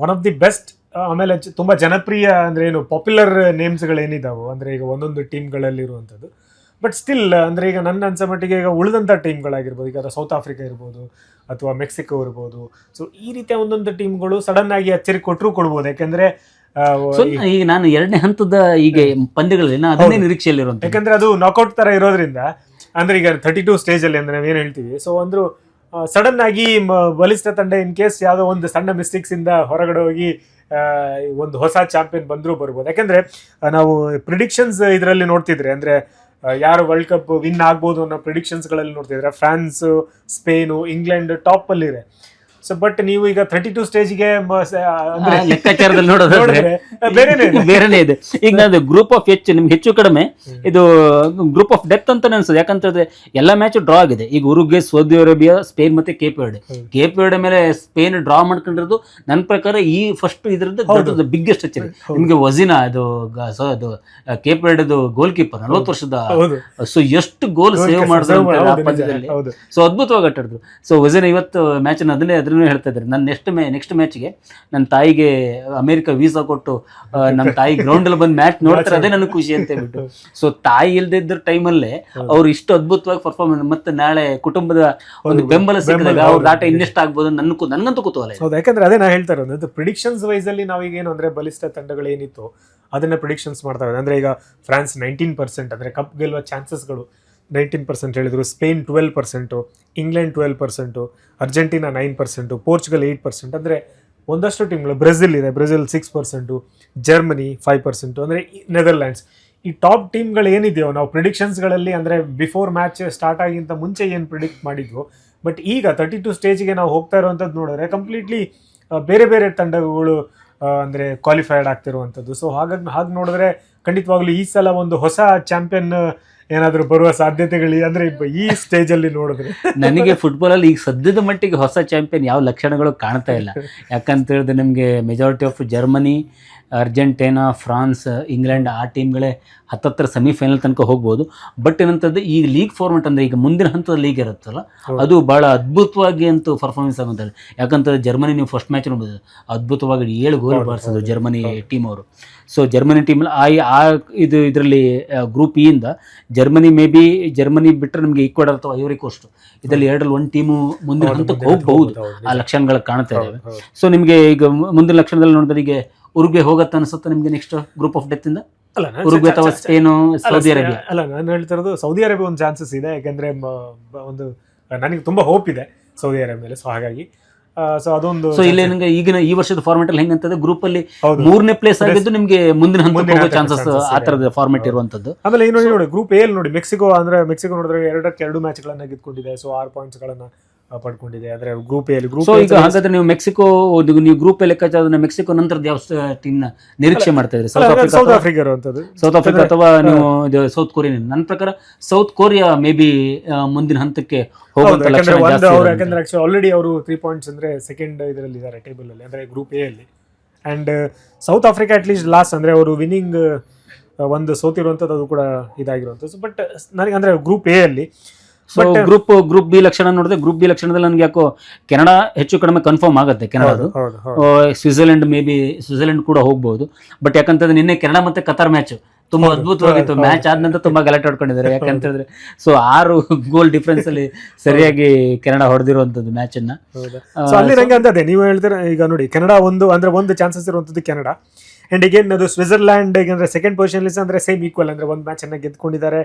ಒನ್ ಆಫ್ ದಿ ಬೆಸ್ಟ್. ಆಮೇಲೆ ತುಂಬಾ ಜನಪ್ರಿಯ ಅಂದ್ರೆ ಏನು ಪಾಪ್ಯುಲರ್ ನೇಮ್ಸ್ ಗಳು ಏನಿದಾವು ಅಂದ್ರೆ ಈಗ ಒಂದೊಂದು ಟೀಮ್ಗಳಲ್ಲಿ ಇರುವಂತದ್ದು. ಬಟ್ ಸ್ಟಿಲ್ ಅಂದ್ರೆ ಈಗ ನನ್ನ ಅನ್ಸೋ ಮಟ್ಟಿಗೆ ಈಗ ಉಳಿದಂಥ ಟೀಮ್ಗಳಾಗಿರ್ಬೋದು, ಈಗ ಸೌತ್ ಆಫ್ರಿಕಾ ಇರ್ಬೋದು ಅಥವಾ ಮೆಕ್ಸಿಕೋ ಇರ್ಬೋದು. ಸೊ ಈ ರೀತಿಯ ಒಂದೊಂದು ಟೀಮ್ಗಳು ಸಡನ್ ಆಗಿ ಅಚ್ಚರಿ ಕೊಡ್ಬೋದು. ಯಾಕಂದ್ರೆ ಈಗ ನಾನು ಎರಡನೇ ಹಂತದ ಈಗ ಪಂದ್ಯಗಳಲ್ಲಿ ಅದನ್ನೇ ನಿರೀಕ್ಷೆಯಲ್ಲಿರುವಂತ, ಯಾಕಂದ್ರೆ ಅದು ನಾಕೌಟ್ ತರ ಇರೋದ್ರಿಂದ ಅಂದ್ರೆ ಈಗ 32 ಸ್ಟೇಜ್ ಅಲ್ಲಿ ಅಂದ್ರೆ ನಾವೇನ್ ಹೇಳ್ತೀವಿ. ಸೊ ಅಂದ್ರು ಸಡನ್ ಆಗಿ ಬಲಿಷ್ಠ ತಂಡ ಇನ್ ಕೇಸ್ ಯಾವುದೋ ಒಂದು ಸಣ್ಣ ಮಿಸ್ಟೇಕ್ಸ್ ಇಂದ ಹೊರಗಡೆ ಹೋಗಿ ಒಂದು ಹೊಸ ಚಾಂಪಿಯನ್ ಬಂದರೂ ಬರ್ಬೋದು. ಯಾಕಂದ್ರೆ ನಾವು ಪ್ರಿಡಿಕ್ಷನ್ಸ್ ಇದರಲ್ಲಿ ನೋಡ್ತಿದ್ರೆ ಅಂದ್ರೆ ಯಾರು ವರ್ಲ್ಡ್ ಕಪ್ ವಿನ್ ಆಗ್ಬೋದು ಅನ್ನೋ ಪ್ರಿಡಿಕ್ಷನ್ಸ್ ಗಳಲ್ಲಿ ನೋಡ್ತಿದ್ರೆ ಫ್ರಾನ್ಸ್, ಸ್ಪೇನು, ಇಂಗ್ಲೆಂಡ್ ಟಾಪ್ ಅಲ್ಲಿ ಇದೆ. ಸೊ ಬಟ್ ನೀವು ಈಗ 32 ಸ್ಟೇಜ್ಗೆ ಲೆಕ್ಕಾಚಾರದಲ್ಲಿ ನೋಡೋದಾದ್ರೆ ಬೇರೆನೇ ಇದೆ. ಈಗ ನಾನು ಗ್ರೂಪ್ ಆಫ್ ಎಚ್ ನಿಮ್ಗೆ ಹೆಚ್ಚು ಕಡಿಮೆ ಇದು ಗ್ರೂಪ್ ಆಫ್ ಡೆತ್ ಅಂತ ಅನ್ಸುತ್ತೆ. ಯಾಕಂತಂದ್ರೆ ಎಲ್ಲಾ ಮ್ಯಾಚ್ ಡ್ರಾ ಆಗಿದೆ. ಈಗ ಉರುಗ್ವೆ, ಸೌದಿ ಅರೇಬಿಯಾ, ಸ್ಪೇನ್ ಮತ್ತೆ ಕೇಪ್ ವರ್ಡೆ ಮೇಲೆ ಸ್ಪೇನ್ ಡ್ರಾ ಮಾಡ್ಕೊಂಡಿರೋದು ನನ್ನ ಪ್ರಕಾರ ಈ ಫಸ್ಟ್ ಇದ್ರದ್ದು ಬಿಗ್ಗೆಸ್ಟ್ ಅಚ್ಚರಿ. ನಿಮ್ಗೆ ವಜಿನಾ ಅದು ಕೇಪ್ ವರ್ಡೆದು ಗೋಲ್ ಕೀಪರ್ 40 ವರ್ಷದ, ಸೊ ಎಷ್ಟು ಗೋಲ್ ಸೇವ್ ಮಾಡಿದ್ರು, ಸೊ ಅದ್ಭುತವಾಗಿ ಆಟಾಡಿದ್ರು. ಸೊ ವಜಿನಾ ಇವತ್ತು ಮ್ಯಾಚ್ ಅದನ್ನೇ ಹೇಳ್ತಾ ಇದ್ದಾರೆ. ನಾನು ನೆಕ್ಸ್ಟ್ ಮ್ಯಾಚ್ಗೆ ನನ್ನ ತಾಯಿಗೆ ಅಮೆರಿಕ ವೀಸಾ ಕೊಟ್ಟು ನಮ್ಮ ತಾಯಿ ಗ್ರೌಂಡ್ ಅಲ್ಲಿ ಬಂದು ಮ್ಯಾಚ್ ನೋಡ್ತಾರೆ, ಅದೇ ನನಗೆ ಖುಷಿ ಅಂತ ಹೇಳ್ಬಿಟ್ಟು. ಸೊ ತಾಯಿ ಇಲ್ದೇ ಇದ್ದ ಟೈಮಲ್ಲೇ ಅವ್ರು ಇಷ್ಟು ಅದ್ಭುತವಾಗಿ ಪರ್ಫಾರ್ಮೆನ್ಸ್, ಮತ್ತೆ ನಾಳೆ ಕುಟುಂಬದ ಒಂದು ಬೆಂಬಲ ಸಿಕ್ಕಿದಾಗ ಅವ್ರ ಆಟ ಇನ್ನೆಷ್ಟು ಆಗ್ಬೋದು ನನ್ಗಂತೂ ಕುತೂಹಲ. ಹೌದು, ಯಾಕಂದ್ರೆ ಅದೇ ನಾ ಹೇಳ್ತಾ ಇರೋದು ಪ್ರಿಡಿಕ್ಷನ್ಸ್ ವೈಸ್ ಅಲ್ಲಿ ನಾವೀಗ ಏನು ಅಂದ್ರೆ ಬಲಿಷ್ಠ ತಂಡಗಳು ಏನಿತ್ತು ಅದನ್ನ ಪ್ರಿಡಿಕ್ಷನ್ಸ್ ಮಾಡ್ತಾ ಇರೋದು. ಅಂದ್ರೆ ಈಗ ಫ್ರಾನ್ಸ್ 19% ಅಂದ್ರೆ ಕಪ್ ಗೆಲ್ಲುವ ಚಾನ್ಸಸ್ಗಳು 19% ಹೇಳಿದ್ರು, ಸ್ಪೇನ್ 12%, ಇಂಗ್ಲೆಂಡ್ 12%, ಅರ್ಜೆಂಟೀನಾ 9%, ಪೋರ್ಚುಗಲ್ 8%. ಅಂದರೆ ಒಂದಷ್ಟು ಟೀಮ್ಗಳು, ಬ್ರೆಜಿಲ್ ಇದೆ, ಬ್ರೆಜಿಲ್ 6%, ಜರ್ಮನಿ 5%, ಅಂದರೆ ನೆದರ್ಲ್ಯಾಂಡ್ಸ್. ಈ ಟಾಪ್ ಟೀಮ್ಗಳು ಏನಿದೆಯೋ ನಾವು ಪ್ರಿಡಿಕ್ಷನ್ಸ್ಗಳಲ್ಲಿ ಅಂದರೆ ಬಿಫೋರ್ ಮ್ಯಾಚ್ ಸ್ಟಾರ್ಟ್ ಆಗಿಂತ ಮುಂಚೆ ಏನು ಪ್ರಿಡಿಕ್ಟ್ ಮಾಡಿದ್ವು, ಬಟ್ ಈಗ 32 ಸ್ಟೇಜ್ಗೆ ನಾವು ಹೋಗ್ತಾ ಇರುವಂಥದ್ದು ನೋಡಿದ್ರೆ ಕಂಪ್ಲೀಟ್ಲಿ ಬೇರೆ ಬೇರೆ ತಂಡಗಳು ಅಂದರೆ ಕ್ವಾಲಿಫೈಡ್ ಆಗ್ತಿರುವಂಥದ್ದು. ಸೊ ಹಾಗೆ ನೋಡಿದ್ರೆ ಖಂಡಿತವಾಗ್ಲೂ ಈ ಸಲ ಒಂದು ಹೊಸ ಚಾಂಪಿಯನ್ ಏನಾದರೂ ಬರುವ ಸಾಧ್ಯತೆಗಳು ಅಂದ್ರೆ ಈ ಸ್ಟೇಜ್ ಅಲ್ಲಿ ನೋಡಿದ್ರೆ ನನಗೆ ಫುಟ್ಬಾಲ್ ಅಲ್ಲಿ ಈಗ ಸದ್ಯದ ಮಟ್ಟಿಗೆ ಹೊಸ ಚಾಂಪಿಯನ್ ಯಾವ ಲಕ್ಷಣಗಳು ಕಾಣ್ತಾ ಇಲ್ಲ. ಯಾಕಂತ ಹೇಳಿದ್ರೆ ನಿಮಗೆ majority of Germany, Argentina, France, England ಆ ಟೀಮ್ಗಳೇ ಹತ್ತತ್ರ ಸೆಮಿಫೈನಲ್ ತನಕ ಹೋಗ್ಬೋದು. ಬಟ್ ಏನಂತಂದ್ರೆ ಈ ಲೀಗ್ ಫಾರ್ಮೆಟ್ ಅಂದ್ರೆ ಈಗ ಮುಂದಿನ ಹಂತದ ಲೀಗ್ ಇರುತ್ತಲ್ಲ ಅದು ಬಹಳ ಅದ್ಭುತವಾಗಿ ಅಂತೂ ಪರ್ಫಾರ್ಮೆನ್ಸ್ ಆಗುತ್ತಾರೆ. ಯಾಕಂತಂದ್ರೆ ಜರ್ಮನಿ ನೀವು ಫಸ್ಟ್ ಮ್ಯಾಚ್ ನೋಡಿದ್ರೆ ಅದ್ಭುತವಾಗಿ 7 ಗೋಲ್ ಬಾರಿಸಿದ್ರು ಜರ್ಮನಿ ಟೀಮ್ ಅವರು. ಸೊ ಜರ್ಮನಿ ಟೀಮಲ್ಲಿ ಇದರಲ್ಲಿ ಗ್ರೂಪ್ ಇ ಇಂದ ಜರ್ಮನಿ ಬಿಟ್ಟರೆ ನಮಗೆ ಈಕ್ವಡರ್ ಅಥವಾ ಐವರಿ ಕೋಸ್ಟ್ ಇದರಲ್ಲಿ 2ರಲ್ಲಿ 1 ಟೀಮು ಮುಂದಿನ ಹಂತಕ್ಕೆ ಹೋಗಬಹುದು. ಆ ಲಕ್ಷಣಗಳು ಕಾಣ್ತಾ ಇದ್ದಾವೆ. ಸೊ ನಿಮಗೆ ಈಗ ಮುಂದಿನ ಲಕ್ಷಣದಲ್ಲಿ ನೋಡಿದ್ರೆ ಈಗ ಉರುಗ್ವೆ ಹೋಗತ್ತೆ ಅನ್ಸುತ್ತೆ ನಿಮಗೆ ನೆಕ್ಸ್ಟ್ ಗ್ರೂಪ್ ಆಫ್ ಡೆತ್ ಇಂದ? ಉರುಗ್ವೆ ಅಥವಾ ಸ್ಪೇನು, ಸೌದಿ ಅರೇಬಿಯಾ? ಅಲ್ಲ, ನಾನು ಹೇಳ್ತಿರೋದು ಸೌದಿ ಅರೇಬಿಯಾ ಒಂದು ಚಾನ್ಸಸ್ ಇದೆ. ಯಾಕಂದ್ರೆ ಒಂದು ನನಗೆ ತುಂಬಾ ಹೋಪ್ ಇದೆ ಸೌದಿ ಅರೇಬಿಯಾ ಮೇಲೆ. ಸೊ ಹಾಗಾಗಿ ಸೊ ಅದೊಂದು ಇಲ್ಲಿ ನಿಮಗೆ ಈಗಿನ ಈ ವರ್ಷದ ಫಾರ್ಮೆಟ್ ಅಲ್ಲಿ ಹೆಂಗಂತಂದ್ರೆ ಗ್ರೂಪ್ ಅಲ್ಲಿ 3ನೇ ಪ್ಲೇಸ್ ಆಗಿದ್ದು ನಿಮಗೆ ಮುಂದಿನ ಹಂತಕ್ಕೆ ಹೋಗೋ ಚಾನ್ಸಸ್ ಆ ತರದ ಫಾರ್ಮೆಟ್ ಇರುವಂತದ್ದು. ಆಮೇಲೆ ನೋಡಿ ಗ್ರೂಪ್ ಎ ನೋಡಿ ಮೆಕ್ಸಿಕೋ ನೋಡಿದ್ರೆ 2 ಮ್ಯಾಚ್ಗಳನ್ನ ಗೆದ್ದುಕೊಂಡಿದೆ. ಸೊ 6 ಪಾಯಿಂಟ್ಸ್ಗಳನ್ನ ಪಡ್ಕೊಂಡಿದೆ. ಅಂದ್ರೆ ಗ್ರೂಪ್ ಎ ಈಗ ಹಾಗಾದ್ರೆ ನೀವು ಮೆಕ್ಸಿಕೋ ನೀವು ಗ್ರೂಪ್ ಲೆಕ್ಕಾಚಾರ ಮೆಕ್ಸಿಕೋ ನಂತರದ ಯಾವ ಟೀಮ್ ನ ನಿರೀಕ್ಷೆ ಮಾಡ್ತಾ ಇದ್ರಿ? ಸೌತ್ ಆಫ್ರಿಕಾ ಇರುವಂತದ್ದು, ಸೌತ್ ಆಫ್ರಿಕಾ ಅಥವಾ ನೀವು ಸೌತ್ ಕೊರಿಯಾ? ನನ್ನ ಪ್ರಕಾರ ಸೌತ್ ಕೊರಿಯಾ ಮೇ ಬಿ ಮುಂದಿನ ಹಂತಕ್ಕೆ ಹೋಗುವಂತ ಲಕ್ಷಣ ಜಾಸ್ತಿ. ಯಾಕಂದ್ರೆ ಆಲ್ರೆಡಿ ಅವರು 3 ಪಾಯಿಂಟ್ಸ್ ಅಂದ್ರೆ ಸೆಕೆಂಡ್ ಇದರಲ್ಲಿ ಇದ್ದಾರೆ ಟೇಬಲ್ ಅಲ್ಲಿ, ಅಂದ್ರೆ ಗ್ರೂಪ್ ಎ ಅಲ್ಲಿ. And south Africa at least last ಅಂದ್ರೆ ಅವರು ವಿನ್ನಿಂಗ್ ಒಂದು ಸೋತಿರುವಂಥದ್ದು ಅದು ಕೂಡ ಇದಾಗಿರುವಂಥದ್ದು. ಬಟ್ ನನಗೆ ಅಂದರೆ ಗ್ರೂಪ್ ಎ ಅಲ್ಲಿ ಸೊ ಗ್ರೂಪ್ ಬಿ ಲಕ್ಷಣ ನೋಡಿದ್ರೆ ಗ್ರೂಪ್ ಬಿ ಲಕ್ಷಣದಲ್ಲಿ ನನಗೆ ಯಾಕೋ ಕೆನಡಾ ಹೆಚ್ಚು ಕಡಿಮೆ ಕನ್ಫರ್ಮ್ ಆಗುತ್ತೆ. ಕೆನಡಾದು ಸ್ವಿಟ್ಜರ್ಲೆಂಡ್ ಕೂಡ ಹೋಗ್ಬಹುದು. ಬಟ್ ಯಾಕಂತಂದ್ರೆ ನಿನ್ನೆ ಕೆನಡಾ ಮತ್ತೆ ಕತಾರ್ ಮ್ಯಾಚ್ ತುಂಬಾ ಅದ್ಭುತವಾಗಿತ್ತು. ಮ್ಯಾಚ್ ಆದ ನಂತರ ತುಂಬಾ ಗಲಾಟೆ ಹೊಡ್ಕೊಂಡಿದ್ದಾರೆ. ಯಾಕಂತ ಹೇಳಿದ್ರೆ ಸೊ 6 ಗೋಲ್ ಡಿಫ್ರೆನ್ಸ್ ಅಲ್ಲಿ ಸರಿಯಾಗಿ ಕೆನಡಾ ಹೊಡೆದಿರುವಂತದ್ದು ಮ್ಯಾಚ್ ಅನ್ನ. ಅಲ್ಲಿ ನಂಗೆ ಅಂತದೆ ನೀವು ಹೇಳ್ತೀರ ಈಗ ನೋಡಿ, ಕೆನಡಾ ಒಂದು ಚಾನ್ಸಸ್ ಇರುವಂತದ್ದು ಕೆನಡಾ. ಅಂಡ್ ಅಗೇನ್ ಅದು ಸ್ವಿಟ್ಜರ್ಲ್ಯಾಂಡ್ ಅಂದ್ರೆ ಸೆಕೆಂಡ್ ಪೊಸಿಷನ್ ಅಂದ್ರೆ ಸೇಮ್ ಈಕ್ವಲ್, ಅಂದ್ರೆ ಒಂದು ಮ್ಯಾಚ್ ಅನ್ನ ಗೆದ್ಕೊಂಡಿದ್ದಾರೆ.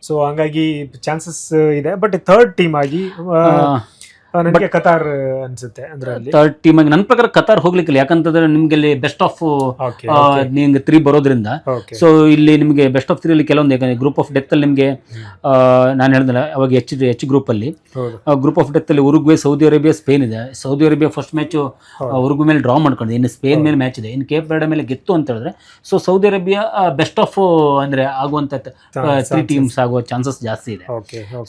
ಸೊ ಹಂಗಾಗಿ ಚಾನ್ಸಸ್ ಇದೆ. ಬಟ್ ಥರ್ಡ್ ಟೀಮ್ ಆಗಿ ನನಗೆ ಕತಾರ್ ಅನ್ಸುತ್ತೆ. ಅಂದ್ರೆ ಥರ್ಡ್ ಟೀಮ್ ಆಗಿ ನನ್ನ ಪ್ರಕಾರ ಕತಾರ್ ಹೋಗ್ಲಿಕ್ಕಿಲ್ಲ. ಯಾಕಂತಂದ್ರೆ ನಿಮ್ಗೆ ಇಲ್ಲಿ ಬೆಸ್ಟ್ ಆಫ್ ನಿಮ್ಗೆ 3 ಬರೋದ್ರಿಂದ. ಸೊ ಇಲ್ಲಿ ನಿಮ್ಗೆ ಬೆಸ್ಟ್ ಆಫ್ 3 ಅಲ್ಲಿ ಕೆಲವೊಂದು ಗ್ರೂಪ್ ಆಫ್ ಡೆತ್ ಅಲ್ಲಿ ನಿಮ್ಗೆ ನಾನು ಹೇಳಿದ್ನಲ್ಲ ಅವಾಗ ಎಚ್ ಗ್ರೂಪ್ ಅಲ್ಲಿ ಗ್ರೂಪ್ ಆಫ್ ಡೆತ್ ಅಲ್ಲಿ ಉರುಗ್ವೆ, ಸೌದಿ ಅರೇಬಿಯಾ, ಸ್ಪೇನ್ ಇದೆ. Saudi Arabia first match Uruguay ಮೇಲೆ ಡ್ರಾ ಮಾಡ್ಕೊಂಡಿದೆ. ಇನ್ನು ಸ್ಪೇನ್ ಮೇಲೆ ಮ್ಯಾಚ್ ಇದೆ. ಇನ್ನು ಕೇಪ್ ವರ್ಡೆ ಮೇಲೆ ಗೆತ್ತು ಅಂತ ಹೇಳಿದ್ರೆ so Saudi Arabia best of ಅಂದ್ರೆ ಆಗುವಂತ 3 ಟೀಮ್ಸ್ ಆಗುವ ಚಾನ್ಸಸ್ ಜಾಸ್ತಿ ಇದೆ.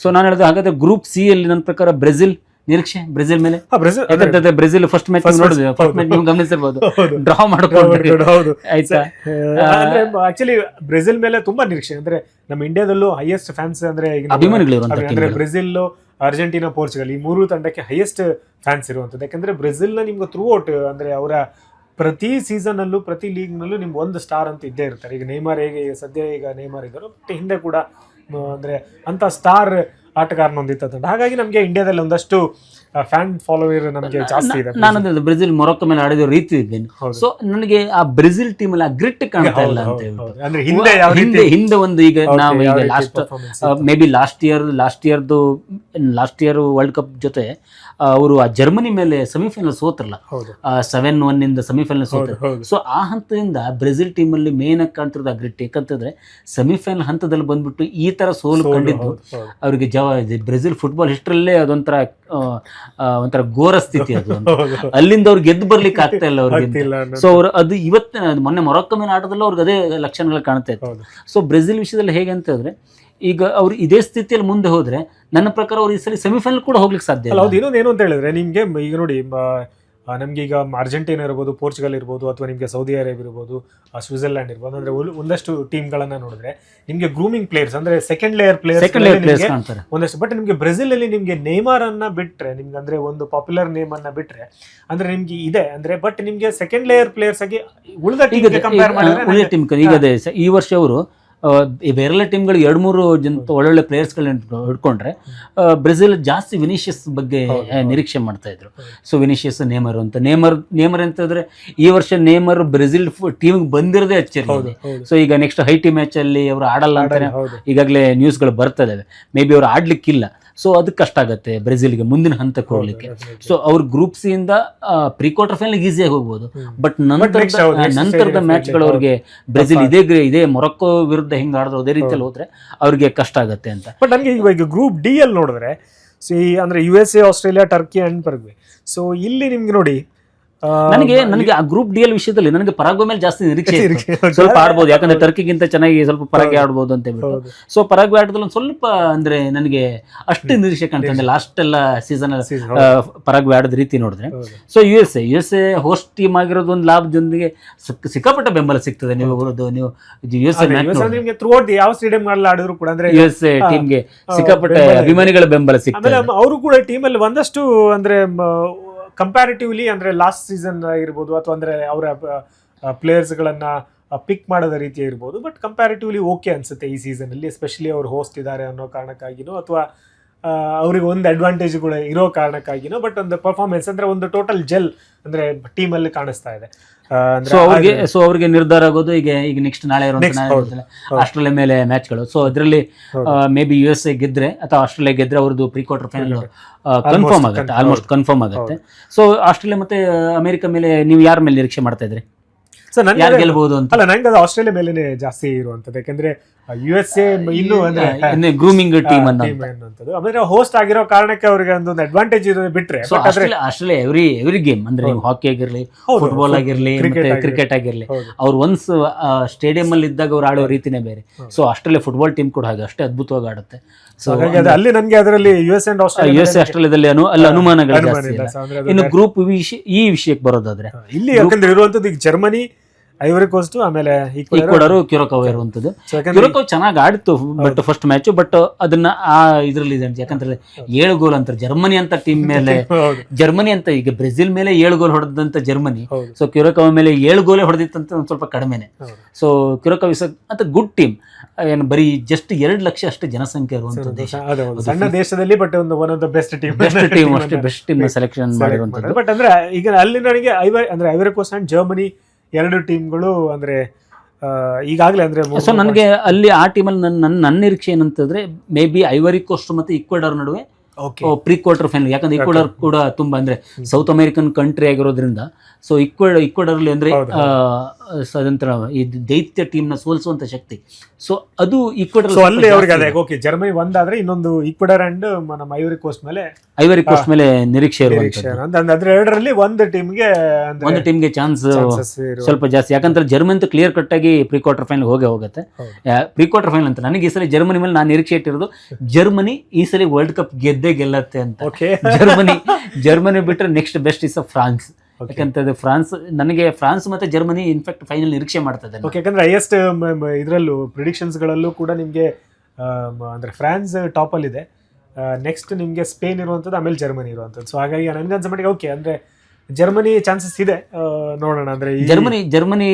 ಸೊ ನಾನು ಹೇಳಿದೆ ಹಾಗಾದ್ರೆ ಗ್ರೂಪ್ ಸಿ ಅಲ್ಲಿ ನನ್ನ ಪ್ರಕಾರ ಬ್ರೆಜಿಲ್ ನಿರೀಕ್ಷೆ. ಬ್ರೆಜಿಲ್ ಮೇಲೆ ಬ್ರೆಜಿಲ್ ಫಸ್ಟ್ ಮ್ಯಾಚ್ ನೋಡಿದ್ವಿ, ಫಸ್ಟ್ ಮ್ಯಾಚ್ ನೀವು ಗಮನಿಸಿರ್ಬೋದು, ಡ್ರಾ ಮಾಡ್ಕೊಂಡು ಆಯ್ತಾ. ಆಕ್ಚುಲಿ ಬ್ರೆಜಿಲ್ ಮೇಲೆ ತುಂಬಾ ನಿರೀಕ್ಷೆ. ಅಂದ್ರೆ ನಮ್ಮ ಇಂಡಿಯಾದಲ್ಲೂ ಹೈಯೆಸ್ಟ್ ಫ್ಯಾನ್ಸ್ ಅಂದ್ರೆ ಅಭಿಮಾನಿಗಳು ಬ್ರೆಜಿಲ್, ಅರ್ಜೆಂಟೀನಾ, ಪೋರ್ಚುಗಲ್ ಈ 3 ತಂಡಕ್ಕೆ ಹೈಯೆಸ್ಟ್ ಫ್ಯಾನ್ಸ್ ಇರುವಂತದ್ದು. ಯಾಕಂದ್ರೆ ಬ್ರೆಜಿಲ್ ನ ನಿಮ್ಗೆ ಥ್ರೂ ಔಟ್ ಅಂದ್ರೆ ಅವರ ಪ್ರತಿ ಸೀಸನ್ ಅಲ್ಲೂ ಪ್ರತಿ ಲೀಗ್ ನಲ್ಲೂ ನಿಮ್ಗೆ ಒಂದು ಸ್ಟಾರ್ ಅಂತ ಇದ್ದೇ ಇರ್ತಾರೆ. ಈಗ ನೇಮಾರ್ ಹೇಗೆ ಸದ್ಯ ಈಗ ನೇಮಾರ್ ಇದ್ದಾರೆ, ಬಟ್ ಹಿಂದೆ ಕೂಡ ಅಂದ್ರೆ ಅಂತ ಸ್ಟಾರ್ ಆಟಗಾರನ ಹೊಂದಿದ್ದ ತಂಡ. ಹಾಗಾಗಿ ನಮಗೆ ಇಂಡಿಯಾದಲ್ಲಿ ಒಂದಷ್ಟು ಫ್ಯಾನ್ ಫಾಲೋವರ್ ನಮಗೆ ಜಾಸ್ತಿ ಇದೆ. ನಾನು ಬ್ರೆಜಿಲ್ ಮೊರೊಕ್ಕೊ ಮೇಲೆ ಆಡಿದ ರೀತಿ ಇದ್ದೇನೆ. ಸೊ ನನಗೆ ಆ ಬ್ರೆಜಿಲ್ ಟೀಮ್ ಅಲ್ಲಿ ಆ ಗ್ರಿಟ್ ಕಾಣ್ತಾ ಇಲ್ಲ ಅಂತ ಹೇಳ್ಬಿಟ್ಟು. ಅಂದ್ರೆ ಹಿಂದೆ ಒಂದು ಈಗ ನಾವು ಈಗ may be last year world cup ಜೊತೆ ಅವರು ಆ ಜರ್ಮನಿ ಮೇಲೆ ಸೆಮಿಫೈನಲ್ ಸೋತ್ರಲ್ಲ, 7-1 ಇಂದ ಸೆಮಿಫೈನಲ್ ಸೋತ್ರ. ಸೊ ಆ ಹಂತದಿಂದ ಬ್ರೆಜಿಲ್ ಟೀಮ್ ಅಲ್ಲಿ ಮೇನ್ ಆಗಿ ಕಾಣ್ತಿರೋದು ಆ ಗ್ರಿಟ್. ಯಾಕಂತಂದ್ರೆ ಸೆಮಿಫೈನಲ್ ಹಂತದಲ್ಲಿ ಬಂದ್ಬಿಟ್ಟು ಈ ತರ ಸೋಲು ಕಂಡಿದ್ದು ಅವರಿಗೆ ಬ್ರೆಜಿಲ್ ಫುಟ್ಬಾಲ್ ಹಿಸ್ಟ್ರಲ್ಲೇ ಒಂಥರ ಘೋರ ಸ್ಥಿತಿ ಅದು. ಅಲ್ಲಿಂದ ಅವ್ರಿಗೆ ಗೆದ್ದು ಬರ್ಲಿಕ್ಕೆ ಆಗ್ತಾ ಇಲ್ಲ ಅವ್ರಿಗೆ. ಸೊ ಅವ್ರು ಅದು ಮೊನ್ನೆ ಮೊರೊಕ್ಕೊ ಮೇಲೆ ಆಟದಲ್ಲೂ ಅವ್ರಿಗೆ ಅದೇ ಲಕ್ಷಣಗಳು ಕಾಣ್ತಾ ಇತ್ತು. ಸೊ ಬ್ರೆಜಿಲ್ ವಿಷಯದಲ್ಲಿ ಹೇಗೆ ಅಂತ ಹೇಳಿದ್ರೆ ಈಗ ಅವ್ರು ಇದೇ ಸ್ಥಿತಿಯಲ್ಲಿ ಮುಂದೆ ಹೋದ್ರೆ ನನ್ನ ಪ್ರಕಾರ ಅವ್ರು ಈ ಸಲ ಸೆಮಿಫೈನಲ್ ಕೂಡ ಹೋಗ್ಲಿಕ್ಕೆ ಸಾಧ್ಯ ಇಲ್ಲ. ಹೌದು. ಇನ್ನೊಂದು ಏನು ಅಂತ ಹೇಳಿದ್ರೆ ನಿಮ್ಗೆ ಈಗ ನೋಡಿ, ನಮ್ಗೆ ಈಗ ಅರ್ಜೆಂಟೀನಾ ಇರ್ಬೋದು, ಪೋರ್ಚುಗಲ್ ಇರ್ಬೋದು, ಅಥವಾ ನಿಮಗೆ ಸೌದಿ ಅರೇಬಿಯಾ ಇರ್ಬೋದು, ಸ್ವಿಟ್ಜರ್ಲ್ಯಾಂಡ್ ಇರ್ಬೋದು, ಅಂದ್ರೆ ಒಂದಷ್ಟು ಟೀಮ್ಗಳನ್ನ ನೋಡಿದ್ರೆ ನಿಮ್ಗೆ ಗ್ರೂಮಿಂಗ್ ಪ್ಲೇಯರ್ಸ್ ಅಂದ್ರೆ ಸೆಕೆಂಡ್ ಲೇಯರ್ ಪ್ಲೇಯರ್ಸ್ ಒಂದಷ್ಟು. ಬಟ್ ನಿಮ್ಗೆ ಬ್ರೆಜಿಲ್ ಅಲ್ಲಿ ನಿಮ್ಗೆ ನೇಮಾರ್ ಅನ್ನ ಬಿಟ್ರೆ, ನಿಮ್ಗೆ ಅಂದ್ರೆ ಒಂದು ಪಾಪ್ಯುಲರ್ ನೇಮ್ ಅನ್ನ ಬಿಟ್ರೆ ಅಂದ್ರೆ ನಿಮ್ಗೆ ಇದೆ ಅಂದ್ರೆ, ಬಟ್ ನಿಮ್ಗೆ ಸೆಕೆಂಡ್ ಲೇಯರ್ ಪ್ಲೇಯರ್ಸ್ ಆಗಿ ಉಳಿದ ಟೀಮ್ ಕಂಪೇರ್ ಮಾಡಿದ್ರೆ ಈಗ ಈ ವರ್ಷ ಅವರು ಬೇರೆಲ್ಲ ಟೀಮ್ಗಳು 2-3 ಒಳ್ಳೊಳ್ಳೆ ಪ್ಲೇಯರ್ಸ್ಗಳನ್ನ ಹಿಡ್ಕೊಂಡ್ರೆ ಬ್ರೆಜಿಲ್ ಜಾಸ್ತಿ ವಿನಿಷಿಯಸ್ ಬಗ್ಗೆ ನಿರೀಕ್ಷೆ ಮಾಡ್ತಾ ಇದ್ರು. ಸೊ ವಿನಿಷಿಯಸ್, ನೇಮರ್ ಅಂತಂದ್ರೆ ಈ ವರ್ಷ ನೇಮರ್ ಬ್ರೆಜಿಲ್ ಟೀಮ್ಗೆ ಬಂದಿರೋದೇ ಅಚ್ಚರಿ. ಸೊ ಈಗ ನೆಕ್ಸ್ಟ್ ಹೈಟಿ ಮ್ಯಾಚ್ ಅಲ್ಲಿ ಅವರು ಆಡಲ್ಲ ಅಂತಾನೆ ಈಗಾಗಲೇ ನ್ಯೂಸ್ಗಳು ಬರ್ತಾ ಇದಾವೆ. ಮೇ ಬಿ ಅವ್ರು ಆಡ್ಲಿಕ್ಕಿಲ್ಲ. ಸೊ ಅದಕ್ಕೆ ಕಷ್ಟ ಆಗುತ್ತೆ ಬ್ರೆಜಿಲ್ಗೆ ಮುಂದಿನ ಹಂತಕ್ಕೆ ಹೋಗ್ಲಿಕ್ಕೆ. ಸೊ ಅವ್ರು ಗ್ರೂಪ್ ಸಿ ಇಂದ ಪ್ರೀ ಕ್ವಾರ್ಟರ್ ಫೈನಲ್ ಈಸಿಯಾಗಿ ಹೋಗ್ಬೋದು. ಬಟ್ ನಂತರದ ಮ್ಯಾಚ್ಗಳು ಅವ್ರಿಗೆ ಬ್ರೆಜಿಲ್ ಇದೇ ಮೊರೊಕ್ಕೊ ವಿರುದ್ಧ ಹಿಂಗೆ ಆಡಿದ್ರು ಅದೇ ರೀತಿಯಲ್ಲಿ ಹೋದ್ರೆ ಅವ್ರಿಗೆ ಕಷ್ಟ ಆಗುತ್ತೆ ಅಂತ. ಬಟ್ ನನಗೆ ಇವಾಗ ಗ್ರೂಪ್ ಡಿ ಅಲ್ಲಿ ನೋಡಿದ್ರೆ ಅಂದ್ರೆ USA, Australia, Turkey and Paraguay. So ಇಲ್ಲಿ ನಿಮ್ಗೆ ನೋಡಿ ನನಗೆ ಆ ಗ್ರೂಪ್ ಡಿ ಎಲ್ ವಿಷಯದಲ್ಲಿ ನನಗೆ ಪರಾಗ್ವೆ ಮೇಲೆ ಜಾಸ್ತಿ ನಿರೀಕ್ಷೆ ಸ್ವಲ್ಪ ಆಡ್ಬೋದು. ಯಾಕಂದ್ರೆ ಟರ್ಕಿಗಿಂತ ಚೆನ್ನಾಗಿ ಸ್ವಲ್ಪ ಪರಾಗ್ವೆ ಆಡ್ಬೋದು ಅಂತ ಹೇಳ್ಬಿಟ್ಟು. ಸೊ ಪರಾಗ್ವೆ ಆಟದಲ್ಲಿ ಒಂದು ಸ್ವಲ್ಪ ಅಂದ್ರೆ ನನಗೆ ಅಷ್ಟು ನಿರೀಕ್ಷೆ ಕಾಣ್ತದೆ. ಲಾಸ್ಟ್ ಎಲ್ಲ ಸೀಸನ್ ಪರಾಗ್ವೆ ಆಡೋದ ರೀತಿ ನೋಡಿದ್ರೆ. ಸೊ USA ಹೋಸ್ಟ್ ಟೀಮ್ ಆಗಿರೋದು ಒಂದು ಲಾಭದೊಂದಿಗೆ ಸಿಕ್ಕಾಪಟ್ಟೆ ಬೆಂಬಲ ಸಿಗ್ತದೆ. ನೀವು USA ಯಾವ ಸ್ಟೇಡಿಯಂ ಆಡಿದ್ರು ಕೂಡ ಅಂದ್ರೆ USA ಟೀಮ್ಗೆ ಸಿಕ್ಕಾಪಟ್ಟೆ ಅಭಿಮಾನಿಗಳ ಬೆಂಬಲ ಸಿಗ್ತದೆ. ಅವರು ಕೂಡ ಟೀಮ್ ಅಲ್ಲಿ ಒಂದಷ್ಟು ಅಂದ್ರೆ ಕಂಪ್ಯಾರಿಟಿವ್ಲಿ ಅಂದ್ರೆ ಲಾಸ್ಟ್ ಸೀಸನ್ ಇರ್ಬೋದು, ಅಥವಾ ಅಂದ್ರೆ ಅವರ ಪ್ಲೇಯರ್ಸ್ಗಳನ್ನ ಪಿಕ್ ಮಾಡೋದ ರೀತಿ ಇರ್ಬೋದು. ಬಟ್ ಕಂಪ್ಯಾರಿಟಿವ್ಲಿ ಓಕೆ ಅನ್ಸುತ್ತೆ ಈ ಸೀಸನ್ ಅಲ್ಲಿ, ಎಸ್ಪೆಷಲಿ ಅವ್ರು ಹೋಸ್ಟ್ ಇದ್ದಾರೆ ಅನ್ನೋ ಕಾರಣಕ್ಕಾಗಿನೋ ಅಥವಾ ಅವ್ರಿಗೆ ಒಂದು ಅಡ್ವಾಂಟೇಜ್ಗಳು ಇರೋ ಕಾರಣಕ್ಕಾಗಿನೋ. ಬಟ್ ಒಂದು ಪರ್ಫಾರ್ಮೆನ್ಸ್ ಅಂದ್ರೆ ಒಂದು ಟೋಟಲ್ ಜೆಲ್ ಅಂದ್ರೆ ಟೀಮ್ ಅಲ್ಲಿ ಕಾಣಿಸ್ತಾ ಇದೆ. ಸೊ ಅವ್ರಿಗೆ ನಿರ್ಧಾರ ಆಗೋದು ಈಗ ನೆಕ್ಸ್ಟ್ ನಾಳೆ ಆಸ್ಟ್ರೇಲಿಯಾ ಮೇಲೆ ಮ್ಯಾಚ್ಗಳು. ಸೊ ಅದರಲ್ಲಿ ಮೇ ಬಿ USA ಗೆದ್ರೆ ಅಥವಾ ಆಸ್ಟ್ರೇಲಿಯಾ ಗೆದ್ರೆ ಅವ್ರದ್ದು ಪ್ರೀ ಕ್ವಾರ್ಟರ್ ಫೈನಲ್ ಕನ್ಫರ್ಮ್ ಆಗುತ್ತೆ, ಆಲ್ಮೋಸ್ಟ್ ಕನ್ಫರ್ಮ್ ಆಗುತ್ತೆ. ಸೊ ಆಸ್ಟ್ರೇಲಿಯಾ ಮತ್ತೆ ಅಮೆರಿಕ ಮೇಲೆ ನೀವು ಯಾರ ಮೇಲೆ ನಿರೀಕ್ಷೆ ಮಾಡ್ತಾ ಇದ್ರಿ? ಯಾರು ಗೆಲ್ಬಹುದು ಅಂತ? ಅಲ್ಲ, ನಂಗೆ ಅದು ಆಸ್ಟ್ರೇಲಿಯಾ ಮೇಲೆನೆ ಜಾಸ್ತಿ ಇರುವಂತದ್ದು. ಯಾಕಂದ್ರೆ USA ಇನ್ನೂ ಅಂದ್ರೆ ಗ್ರೂಮಿಂಗ್ ಟೀಮ್ ಅನ್ನೋದು ಅಂದ್ರೆ ಹೋಸ್ಟ್ ಆಗಿರೋ ಕಾರಣಕ್ಕೆ ಅವ್ರಿಗೆ ಒಂದು ಅಡ್ವಾಂಟೇಜ್ ಇರೋದು ಬಿಟ್ರೆ. ಆಸ್ಟ್ರೇಲಿಯಾ ಎವ್ರಿ ಗೇಮ್ ಅಂದ್ರೆ ನೀವು ಹಾಕಿ ಆಗಿರ್ಲಿ, ಫುಟ್ಬಾಲ್ ಆಗಿರ್ಲಿ, ಕ್ರಿಕೆಟ್ ಆಗಿರ್ಲಿ, ಅವ್ರು ಒನ್ಸ್ ಸ್ಟೇಡಿಯಂ ಅಲ್ಲಿ ಇದ್ದಾಗ ಅವ್ರು ಆಡೋ ರೀತಿನೇ ಬೇರೆ. ಸೊ ಆಸ್ಟ್ರೇಲಿಯಾ ಫುಟ್ಬಾಲ್ ಟೀಮ್ ಕೂಡ ಹಾಗೆ ಅಷ್ಟೇ ಅದ್ಭುತವಾಗಿ ಆಡುತ್ತೆ. ಸೊ ಅಲ್ಲಿ ನನಗೆ ಅದರಲ್ಲಿ USA ಆಸ್ಟ್ರೇಲಿಯಾದಲ್ಲಿ ಅಲ್ಲಿ ಅನುಮಾನಗಳು ಜಾಸ್ತಿ. ಇನ್ನು ಗ್ರೂಪ್ ಈ ವಿಷಯಕ್ಕೆ ಬರೋದಾದ್ರೆ ಇಲ್ಲಿ ಯಾಕಂದ್ರೆ ಇರುವಂತದ್ದು ಈಗ ಜರ್ಮನಿ ಐವರಿ ಕೋಸ್ಟ್ ಆಮೇಲೆ ಈಕ್ವಡರು ಕ್ಯೂರಕಾವ್ ಇರುವಂತದ್ದು. ಕ್ಯೂರಕಾವ್ ಚೆನ್ನಾಗಿ ಆಡಿತ್ತು ಬಟ್ ಫಸ್ಟ್ ಮ್ಯಾಚ್, ಬಟ್ ಅದನ್ನ ಆ ಇದ್ರಲ್ಲಿ ಇದೆ ಯಾಕಂದ್ರೆ 7 ಗೋಲ್ ಅಂತಾರೆ ಜರ್ಮನಿ ಅಂತ ಟೀಮ್ ಮೇಲೆ. ಜರ್ಮನಿ ಅಂತ ಈಗ ಬ್ರೆಜಿಲ್ ಮೇಲೆ 7 ಗೋಲ್ ಹೊಡೆದಂತ ಜರ್ಮನಿ, ಸೊ ಕ್ಯೂರಕಾವ್ ಮೇಲೆ 7 ಗೋಲೇ ಹೊಡೆದಿತ್ತಂತ ಒಂದು ಸ್ವಲ್ಪ ಕಡಿಮೆನೆ. ಸೊ ಕ್ಯೂರಕಾವ್ ಇಸ್ ಅಂತ ಗುಡ್ ಟೀಮ್. ಏನು ಬರೀ ಜಸ್ಟ್ 2 ಲಕ್ಷ ಅಷ್ಟು ಜನಸಂಖ್ಯೆ ಇರುವಂತ ದೇಶ, ಸಣ್ಣ ದೇಶದಲ್ಲಿ ಬಟ್ ಒಂದು one of the best team ಅಷ್ಟೇ ಬೆಸ್ಟ್ ಟೀಮ್ ಸೆಲೆಕ್ಷನ್ ಮಾಡಿರುವಂತದ್ದು. ಬಟ್ ಅಂದ್ರೆ ಈಗ ಅಲ್ಲಿ ನನಗೆ ಐವರಿ ಕೋಸ್ಟ್ ಅಂಡ್ ಜರ್ಮನಿ 2 ಟೀಮ್ಗಳು ಅಂದ್ರೆ ಈಗಾಗಲೇ ಅಂದ್ರೆ ಸೊ ನನಗೆ ಅಲ್ಲಿ ಆ ಟೀಮಲ್ಲಿ ನನ್ನ ನಿರೀಕ್ಷೆ ಏನಂತಂದ್ರೆ ಮೇ ಬಿ ಐವರಿ ಕೋಸ್ಟ್ ಮತ್ತೆ ಈಕ್ವೆಡರ್ ನಡುವೆ ಪ್ರೀ ಕ್ವಾರ್ಟರ್ ಫೈನಲ್. ಯಾಕಂದ್ರೆ ಈಕ್ವೆಡರ್ ಕೂಡ ತುಂಬಾ ಅಂದ್ರೆ ಸೌತ್ ಅಮೆರಿಕನ್ ಕಂಟ್ರಿ ಆಗಿರೋದ್ರಿಂದ, ಸೊ ಈಕ್ವೆಡರ್ ಅಲ್ಲಿ ಅಂದ್ರೆ ಅದಂತರ ಈ ದೈತ್ಯ ಟೀಮ್ ನ ಸೋಲಿಸುವಂತ ಶಕ್ತಿ. ಸೊ ಅದು ಈಕ್ವೆಡರ್ ಅಲ್ಲಿ ಅವ್ರಿಗೆ ಅದೇ ಓಕೆ ಜರ್ಮನಿ ಒಂದಾದ್ರೆ ಇನ್ನೊಂದು ಈಕ್ವೆಡರ್ ಅಂಡ್ ನಮ್ಮ ಐವರಿ ಕೋಸ್ಟ್ ಮೇಲೆ ನಿರೀಕ್ಷೆ ಇರುವಂತದ್ದು. ಅಂದ್ರೆ ಎರಡರಲ್ಲಿ ಒಂದು ಟೀಮ್ಗೆ ಚಾನ್ಸ್ ಸ್ವಲ್ಪ ಜಾಸ್ತಿ. ಯಾಕಂದ್ರೆ ಜರ್ಮನಿ ಅಂತ ಕ್ಲಿಯರ್ ಕಟ್ ಆಗಿ ಪ್ರೀ ಕ್ವಾರ್ಟರ್ ಫೈನಲ್ ಹೋಗುತ್ತೆ. ಪ್ರೀ ಕ್ವಾರ್ಟರ್ ಫೈನಲ್ ಅಂತ ನನಗೆ ಈ ಸಲ ಜರ್ಮನಿ ಮೇಲೆ ನಾನು ನಿರೀಕ್ಷೆ ಇಟ್ಟಿರೋದು, ಜರ್ಮನಿ ಈ ಸಲ ವರ್ಲ್ಡ್ ಕಪ್ ಗೆಲ್ಲತ್ತೆ ಅಂತ. ಜರ್ಮನಿ ಬಿಟ್ರೆ ನೆಕ್ಸ್ಟ್ ಬೆಸ್ಟ್ ಇಸ್ ಫ್ರಾನ್ಸ್. ಯಾಕಂತಂದ್ರೆ ನನಗೆ ಫ್ರಾನ್ಸ್ ಮತ್ತೆ ಜರ್ಮನಿ ಇನ್ಫ್ಯಾಕ್ಟ್ ಫೈನಲ್ ನಿರೀಕ್ಷೆ ಮಾಡ್ತದೆ. ಯಾಕಂದ್ರೆ ಹೈಯೆಸ್ಟ್ ಇದರಲ್ಲೂ ಪ್ರಿಡಿಕ್ಷನ್ಸ್ ಗಳಲ್ಲೂ ಕೂಡ ನಿಮ್ಗೆ ಅಂದ್ರೆ ಫ್ರಾನ್ಸ್ ಟಾಪ್ ಅಲ್ಲಿ ಇದೆ, ನೆಕ್ಸ್ಟ್ ನಿಮ್ಗೆ ಸ್ಪೇನ್ ಇರುವಂತದ್ದು, ಆಮೇಲೆ ಜರ್ಮನಿ ಇರುವಂತದ್ದು. ಸೊ ಹಾಗಾಗಿ ನನ್ಗನ್ಸ ಮಟ್ಟಿಗೆ ಓಕೆ ಅಂದ್ರೆ ಜರ್ಮನಿ ಚಾನ್ಸಸ್ ಇದೆ, ನೋಡೋಣ. ಅಂದ್ರೆ ಜರ್ಮನಿ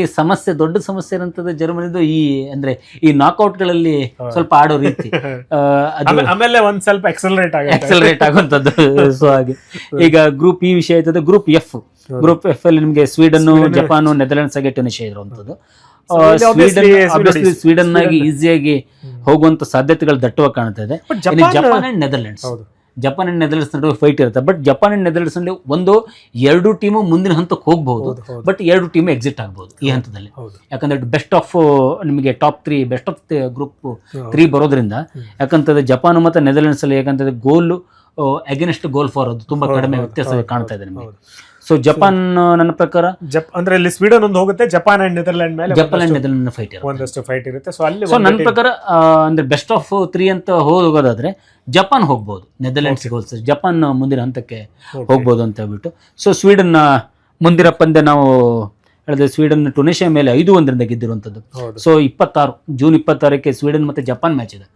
ದೊಡ್ಡ ಸಮಸ್ಯೆ ಏನಂತಂದ್ರೆ ಜರ್ಮನಿದು ಈ ಅಂದ್ರೆ ಈ ನಾಕ್ಔಟ್ ಗಳಲ್ಲಿ ಸ್ವಲ್ಪ ಆಡೋ ರೀತಿ, ಆಮೇಲೆ ಒಂದ್ ಸ್ವಲ್ಪ ಎಕ್ಸಲರೇಟ್ ಆಗುವಂತದ್ದು. ಸೊ ಹಾಗೆ ಈಗ ಗ್ರೂಪ್ ಈ ವಿಷಯ ಆಯ್ತದೆ. ಗ್ರೂಪ್ ಎಫ್ ಅಲ್ಲಿ ನಿಮ್ಗೆ ಸ್ವೀಡನ್, ಜಪಾನ್, ನೆದರ್ಲೆಂಡ್ಸ್ ಹಾಗೆ ಟುನಿಷಿಯಾ ಇರುವಂತದ್ದು. ಸ್ವೀಡನ್ ಆಗಿ ಈಸಿಯಾಗಿ ಹೋಗುವಂತ ಸಾಧ್ಯತೆಗಳು ದಟ್ಟವಾಗಿ ಕಾಣ್ತಾ ಇದೆ. ಜಪಾನ್ ಅಂಡ್ ನೆದರ್ಲೆಂಡ್ಸ್ ನಡುವೆ ಫೈಟ್ ಇರುತ್ತೆ. ಬಟ್ ಜಪಾನ್ ಅಂಡ್ ನೆದರ್ಲೆಂಡ್ಸ್ ನಲ್ಲಿ 1-2 ಟೀಮು ಮುಂದಿನ ಹಂತಕ್ಕೆ ಹೋಗ್ಬಹುದು, ಬಟ್ 2 ಟೀಮ್ ಎಕ್ಸಿಟ್ ಆಗ್ಬಹುದು ಈ ಹಂತದಲ್ಲಿ. ಯಾಕಂದ್ರೆ ಬೆಸ್ಟ್ ಆಫ್ ನಿಮಗೆ ಟಾಪ್ 3 ಬೆಸ್ಟ್ ಆಫ್ ಗ್ರೂಪ್ 3 ಬರೋದ್ರಿಂದ. ಯಾಕಂತಂದ್ರೆ ಜಪಾನ್ ಮತ್ತೆ ನೆದರ್ಲೆಂಡ್ಸ್ ಅಲ್ಲಿ ಯಾಕಂತಂದ್ರೆ ಗೋಲ್ ಅಗೇನ್ಸ್ಟ್ ಗೋಲ್ ಫಾರ್ ಅದು ತುಂಬಾ ಕಡಿಮೆ ವ್ಯತ್ಯಾಸ ಕಾಣ್ತಾ ಇದೆ ನಿಮಗೆ. ಸೊ ಜಪಾನ್ ನನ್ನ ಪ್ರಕಾರ ಅಂದ್ರೆ ಇಲ್ಲಿ ಸ್ವೀಡನ್ ಒಂದು ಹೋಗುತ್ತೆ, ಜಪಾನ್ ಅಂಡ್ ನೆದರ್ಲ್ಯಾಂಡ್ ಮೇಲೆ ಒಂದಷ್ಟು ಫೈಟ್ ಇರುತ್ತೆ. ಸೊ ನನ್ನ ಪ್ರಕಾರ ಅಂದ್ರೆ ಬೆಸ್ಟ್ ಆಫ್ 3 ಅಂತ ಹೋಗೋದಾದ್ರೆ ಜಪಾನ್ ಹೋಗ್ಬೋದು, ನೆದರ್ಲ್ಯಾಂಡ್ಸ್ ಹೋಲ್ಸ್ ಜಪಾನ್ ಮುಂದಿನ ಹಂತಕ್ಕೆ ಹೋಗ್ಬೋದು ಅಂತ ಹೇಳ್ಬಿಟ್ಟು. ಸೊ ಸ್ವೀಡನ್ ಮುಂದಿನ ಪಂದ್ಯ ನಾವು ಹೇಳಿದ್ರೆ ಸ್ವೀಡನ್ ಟುನಿಷಿಯಾ ಮೇಲೆ 5-1 ಗೆದ್ದಿರುವಂತದ್ದು. ಸೊ ಜೂನ್ 26ಕ್ಕೆ ಸ್ವೀಡನ್ ಮತ್ತೆ ಜಪಾನ್ ಮ್ಯಾಚ್ ಇದೆ.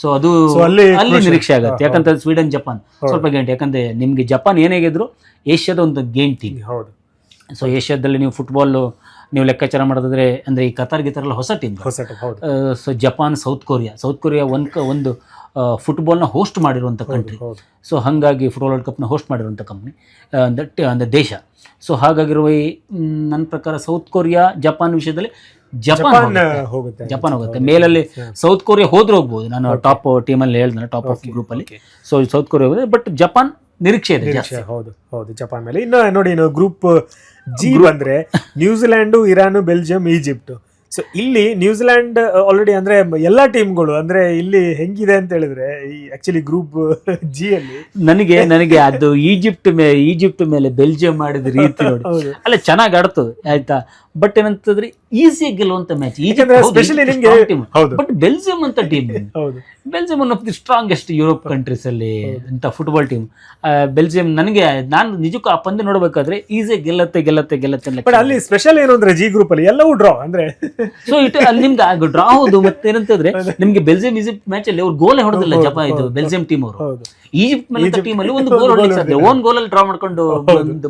ಸೊ ಅದು ಅಲ್ಲಿ ನಿರೀಕ್ಷೆ ಆಗುತ್ತೆ. ಯಾಕಂದ್ರೆ ಸ್ವೀಡನ್ ಜಪಾನ್ ಸ್ವಲ್ಪ ಗೇಂಟ್, ಯಾಕಂದ್ರೆ ನಿಮ್ಗೆ ಜಪಾನ್ ಏನೇ ಗೆದ್ರು ಏಷ್ಯಾದ ಒಂದು ಗೇಮ್ ಟೀಮ್. ಸೊ ಏಷ್ಯಾದಲ್ಲಿ ನೀವು ಫುಟ್ಬಾಲ್ ನೀವು ಲೆಕ್ಕಾಚಾರ ಮಾಡೋದಾದ್ರೆ ಅಂದ್ರೆ ಈ ಕತಾರ್ ಗಿತಾರೆಲ್ಲ ಹೊಸ team. So Japan, south Korea ಒಂದು ಫುಟ್ಬಾಲ್ನ ಹೋಸ್ಟ್ ಮಾಡಿರುವಂಥ ಕಂಟ್ರಿ. ಸೊ ಹಾಗಾಗಿ ಫುಟ್ಬಾಲ್ ವರ್ಲ್ಡ್ ಕಪ್ನ ಹೋಸ್ಟ್ ಮಾಡಿರುವಂಥ ಕಂಪ್ನಿ ಅಂದ್ರೆ ದೇಶ. ಸೊ ಹಾಗಾಗಿರುವ ನನ್ನ ಪ್ರಕಾರ ಸೌತ್ ಕೊರಿಯಾ ಜಪಾನ್ ವಿಷಯದಲ್ಲಿ ಜಪಾನ್ ಹೋಗುತ್ತೆ ಮೇಲಲ್ಲಿ. ಸೌತ್ ಕೊರಿಯಾ ಹೋಗ್ಬೋದು, ನಾನು ಟಾಪ್ ಟೀಮಲ್ಲಿ ಹೇಳಿದ್ರೆ ಟಾಪ್ ಆಫ್ ಗ್ರೂಪ್ ಅಲ್ಲಿ. ಸೊ ಸೌತ್ ಕೊರಿಯಾ ಹೋಗುತ್ತೆ, ಬಟ್ ಜಪಾನ್ ನಿರೀಕ್ಷೆ ಇದೆ. ಹೌದು ಜಪಾನ್ ಮೇಲೆ. ಇನ್ನು ನೋಡಿ ಗ್ರೂಪ್ ಜಿ ಬಂದ್ರೆ New Zealand, Iran, Belgium, Egypt. So ಇಲ್ಲಿ ನ್ಯೂಜಿಲ್ಯಾಂಡ್ ಆಲ್ರೆಡಿ ಅಂದ್ರೆ ಎಲ್ಲಾ ಟೀಮ್ಗಳು ಅಂದ್ರೆ ಇಲ್ಲಿ ಹೆಂಗಿದೆ ಅಂತ ಹೇಳಿದ್ರೆ ಈ ಆಕ್ಚುಲಿ ಗ್ರೂಪ್ ಜಿ ಅಲ್ಲಿ ನನಗೆ ಅದು ಈಜಿಪ್ಟ್ ಮೇಲೆ ಬೆಲ್ಜಿಯಂ ಮಾಡಿದ ರೀತಿ ನೋಡಿ ಅಲ್ಲ ಚೆನ್ನಾಗಿ ಆಡ್ತು ಆಯ್ತಾ. ಬಟ್ ಏನಂತಂದ್ರೆ ಈಸಿ ಗೆಲ್ಲುವಂತ ಮ್ಯಾಚ್ ಬಟ್ ಬೆಲ್ಜಿಯಂ ಅಂತ team, Belgium one of the strongest Europe countries ಅಲ್ಲಿ ಅಂತ ಫುಟ್ಬಾಲ್ ಟೀಮ್. ಬೆಲ್ಜಿಯಂ ನಾನು ನಿಜಕ್ಕೂ ಆ ಪಂದ್ಯ ನೋಡ್ಬೇಕಾದ್ರೆ ಈಸಿ ಗೆಲ್ಲತ್ತೆ. ಬಟ್ ಅಲ್ಲಿ ಸ್ಪೆಷಲ್ ಏನು ಅಂದ್ರೆ ಜಿ ಗ್ರೂಪ್ ಅಲ್ಲಿ ಎಲ್ಲವೂ ಡ್ರಾ ಅಂದ್ರೆ ಸೊ ಅಲ್ಲಿ ನಿಮ್ಗೆ ಡ್ರಾ ಹೌದು. ಮತ್ತೆ ಏನಂತಂದ್ರೆ ನಿಮ್ಗೆ ಬೆಲ್ಜಿಯಂ ಈಜಿಪ್ಟ್ ಮ್ಯಾಚ್ ಅಲ್ಲಿ ಅವ್ರು ಗೋಲೇ ಹೊಡೆದಿಲ್ಲ ಜಪಾನ್ ಇದು ಬೆಲ್ಜಿಯಂ ಟೀಮ್ ಅವರು. ಈಜಿಪ್ಟ್ ಮೇಲೆ ಟೀಮ್ ಅಲ್ಲಿ ಒಂದು ಗೋಲ್ ಹೊಡೆಯಕ್ಕೆ ಸಾಧ್ಯ, ಓನ್ ಗೋಲ್ ಅಲ್ಲಿ ಡ್ರಾ ಮಾಡ್ಕೊಂಡು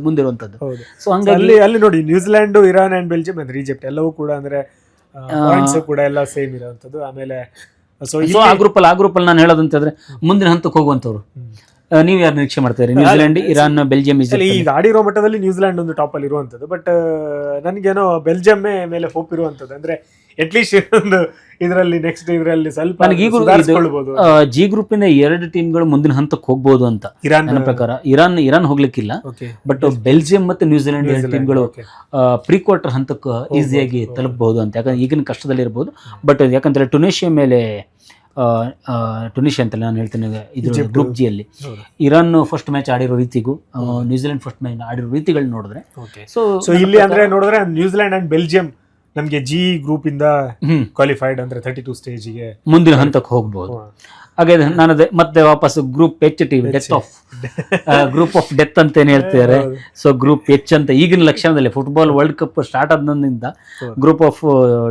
ಮುಂದಿರುವಂತದ್ದು. ಸೊ ಹಂಗಾಗಿ ಅಲ್ಲಿ ನೋಡಿ ನ್ಯೂಜಿಲ್ಯಾಂಡ್, ಇರಾನ್ ಅಂಡ್ ಬೆಲ್ಜಿಯಂ ಅಂದ್ರೆ ಈಜಿಪ್ಟ್ ಎಲ್ಲವೂ ಕೂಡ ಅಂದ್ರೆ ಪಾಯಿಂಟ್ಸ್ ಕೂಡ ಎಲ್ಲ ಸೇಮ್ ಇರುವಂತದ್ದು. ಆಮೇಲೆ ಸೊ ಆ ಗ್ರೂಪ್ ಅಲ್ಲಿ ನಾನು ಹೇಳೋದಂತಂದ್ರೆ ಮುಂದಿನ ಹಂತಕ್ಕೆ ಹೋಗುವಂತವ್ರು ನೀವು ಯಾರು ನಿರೀಕ್ಷೆ ಮಾಡ್ತಾರೆ? New Zealand, Iran, Belgium. ಈಗ ಆಡಿರೋ ಮಟ್ಟದಲ್ಲಿ ನ್ಯೂಜಿಲೆಂಡ್ ಒಂದು ಟಾಪ್ ಅಲ್ಲಿ ಇರುವಂತದ್ದು, ಬಟ್ ನನಗೇನೋ ಬೆಲ್ಜಿಯಂ ಮೇಲೆ ಹೋಪ್ ಇರುವಂತದ್ದು. ಅಂದ್ರೆ ಅಟ್ಲೀಸ್ಟ್ ಒಂದು ಇದರಲ್ಲಿ ನೆಕ್ಸ್ಟ್ ಇದರಲ್ಲಿ ಸ್ವಲ್ಪ ಜಿ ಗ್ರೂಪ್ ಇಂದ 2 ಟೀಮ್ಗಳು ಮುಂದಿನ ಹಂತಕ್ಕೆ ಹೋಗ್ಬೋದು ಅಂತ ನನ್ನ ಪ್ರಕಾರ. ಇರಾನ್ ಹೋಗ್ಲಿಕ್ಕಿಲ್ಲ, ಬಟ್ ಬೆಲ್ಜಿಯಂ ಮತ್ತೆ ನ್ಯೂಜಿಲೆಂಡ್ 2 ಟೀಮ್ಗಳು ಪ್ರೀ ಕ್ವಾರ್ಟರ್ ಹಂತಕ್ಕೆ ಈಸಿಯಾಗಿ ತಲುಪಬಹುದು ಅಂತ. ಯಾಕಂದ್ರೆ ಈಗಿನ ಕಷ್ಟದಲ್ಲಿ ಇರಬಹುದು. ಬಟ್ ಯಾಕಂದ್ರೆ ಟುನಿಷಿಯಾ ಅಂತಲ್ಲ ನಾನು ಹೇಳ್ತೇನೆ, ಇದು ಗ್ರೂಪ್ ಜಿ ಅಲ್ಲಿ ಇರಾನ್ ಫಸ್ಟ್ ಮ್ಯಾಚ್ ಆಡಿರೋ ರೀತಿಗೂ ನ್ಯೂಜಿಲೆಂಡ್ ಫಸ್ಟ್ ಮ್ಯಾಚ್ ಆಡಿರೋ ರೀತಿಗಳನ್ನ ನೋಡಿದ್ರೆ ಸೊ ಇಲ್ಲಿ ಅಂದ್ರೆ ನೋಡಿದ್ರೆ ನ್ಯೂಜಿಲೆಂಡ್ ಅಂಡ್ ಬೆಲ್ಜಿಯಂ ನಮ್ಗೆ ಜಿ ಗ್ರೂಪ್ ಇಂದ ಕ್ವಾಲಿಫೈಡ್ ಅಂದ್ರೆ 32 ಸ್ಟೇಜಿಗೆ ಮುಂದಿನ ಹಂತಕ್ಕೆ ಹೋಗ್ಬೋದು. ಹಾಗೆ ನಾನು ಮತ್ತೆ ವಾಪಸ್ group H team death of group of death ಅಂತ ಏನ್ ಹೇಳ್ತಿದ್ದಾರೆ. ಸೊ ಗ್ರೂಪ್ ಎಚ್ ಅಂತ ಈಗಿನ ಲಕ್ಷಣದಲ್ಲಿ ಫುಟ್ಬಾಲ್ ವರ್ಲ್ಡ್ ಕಪ್ ಸ್ಟಾರ್ಟ್ ಆದ್ನಿಂದ ಗ್ರೂಪ್ ಆಫ್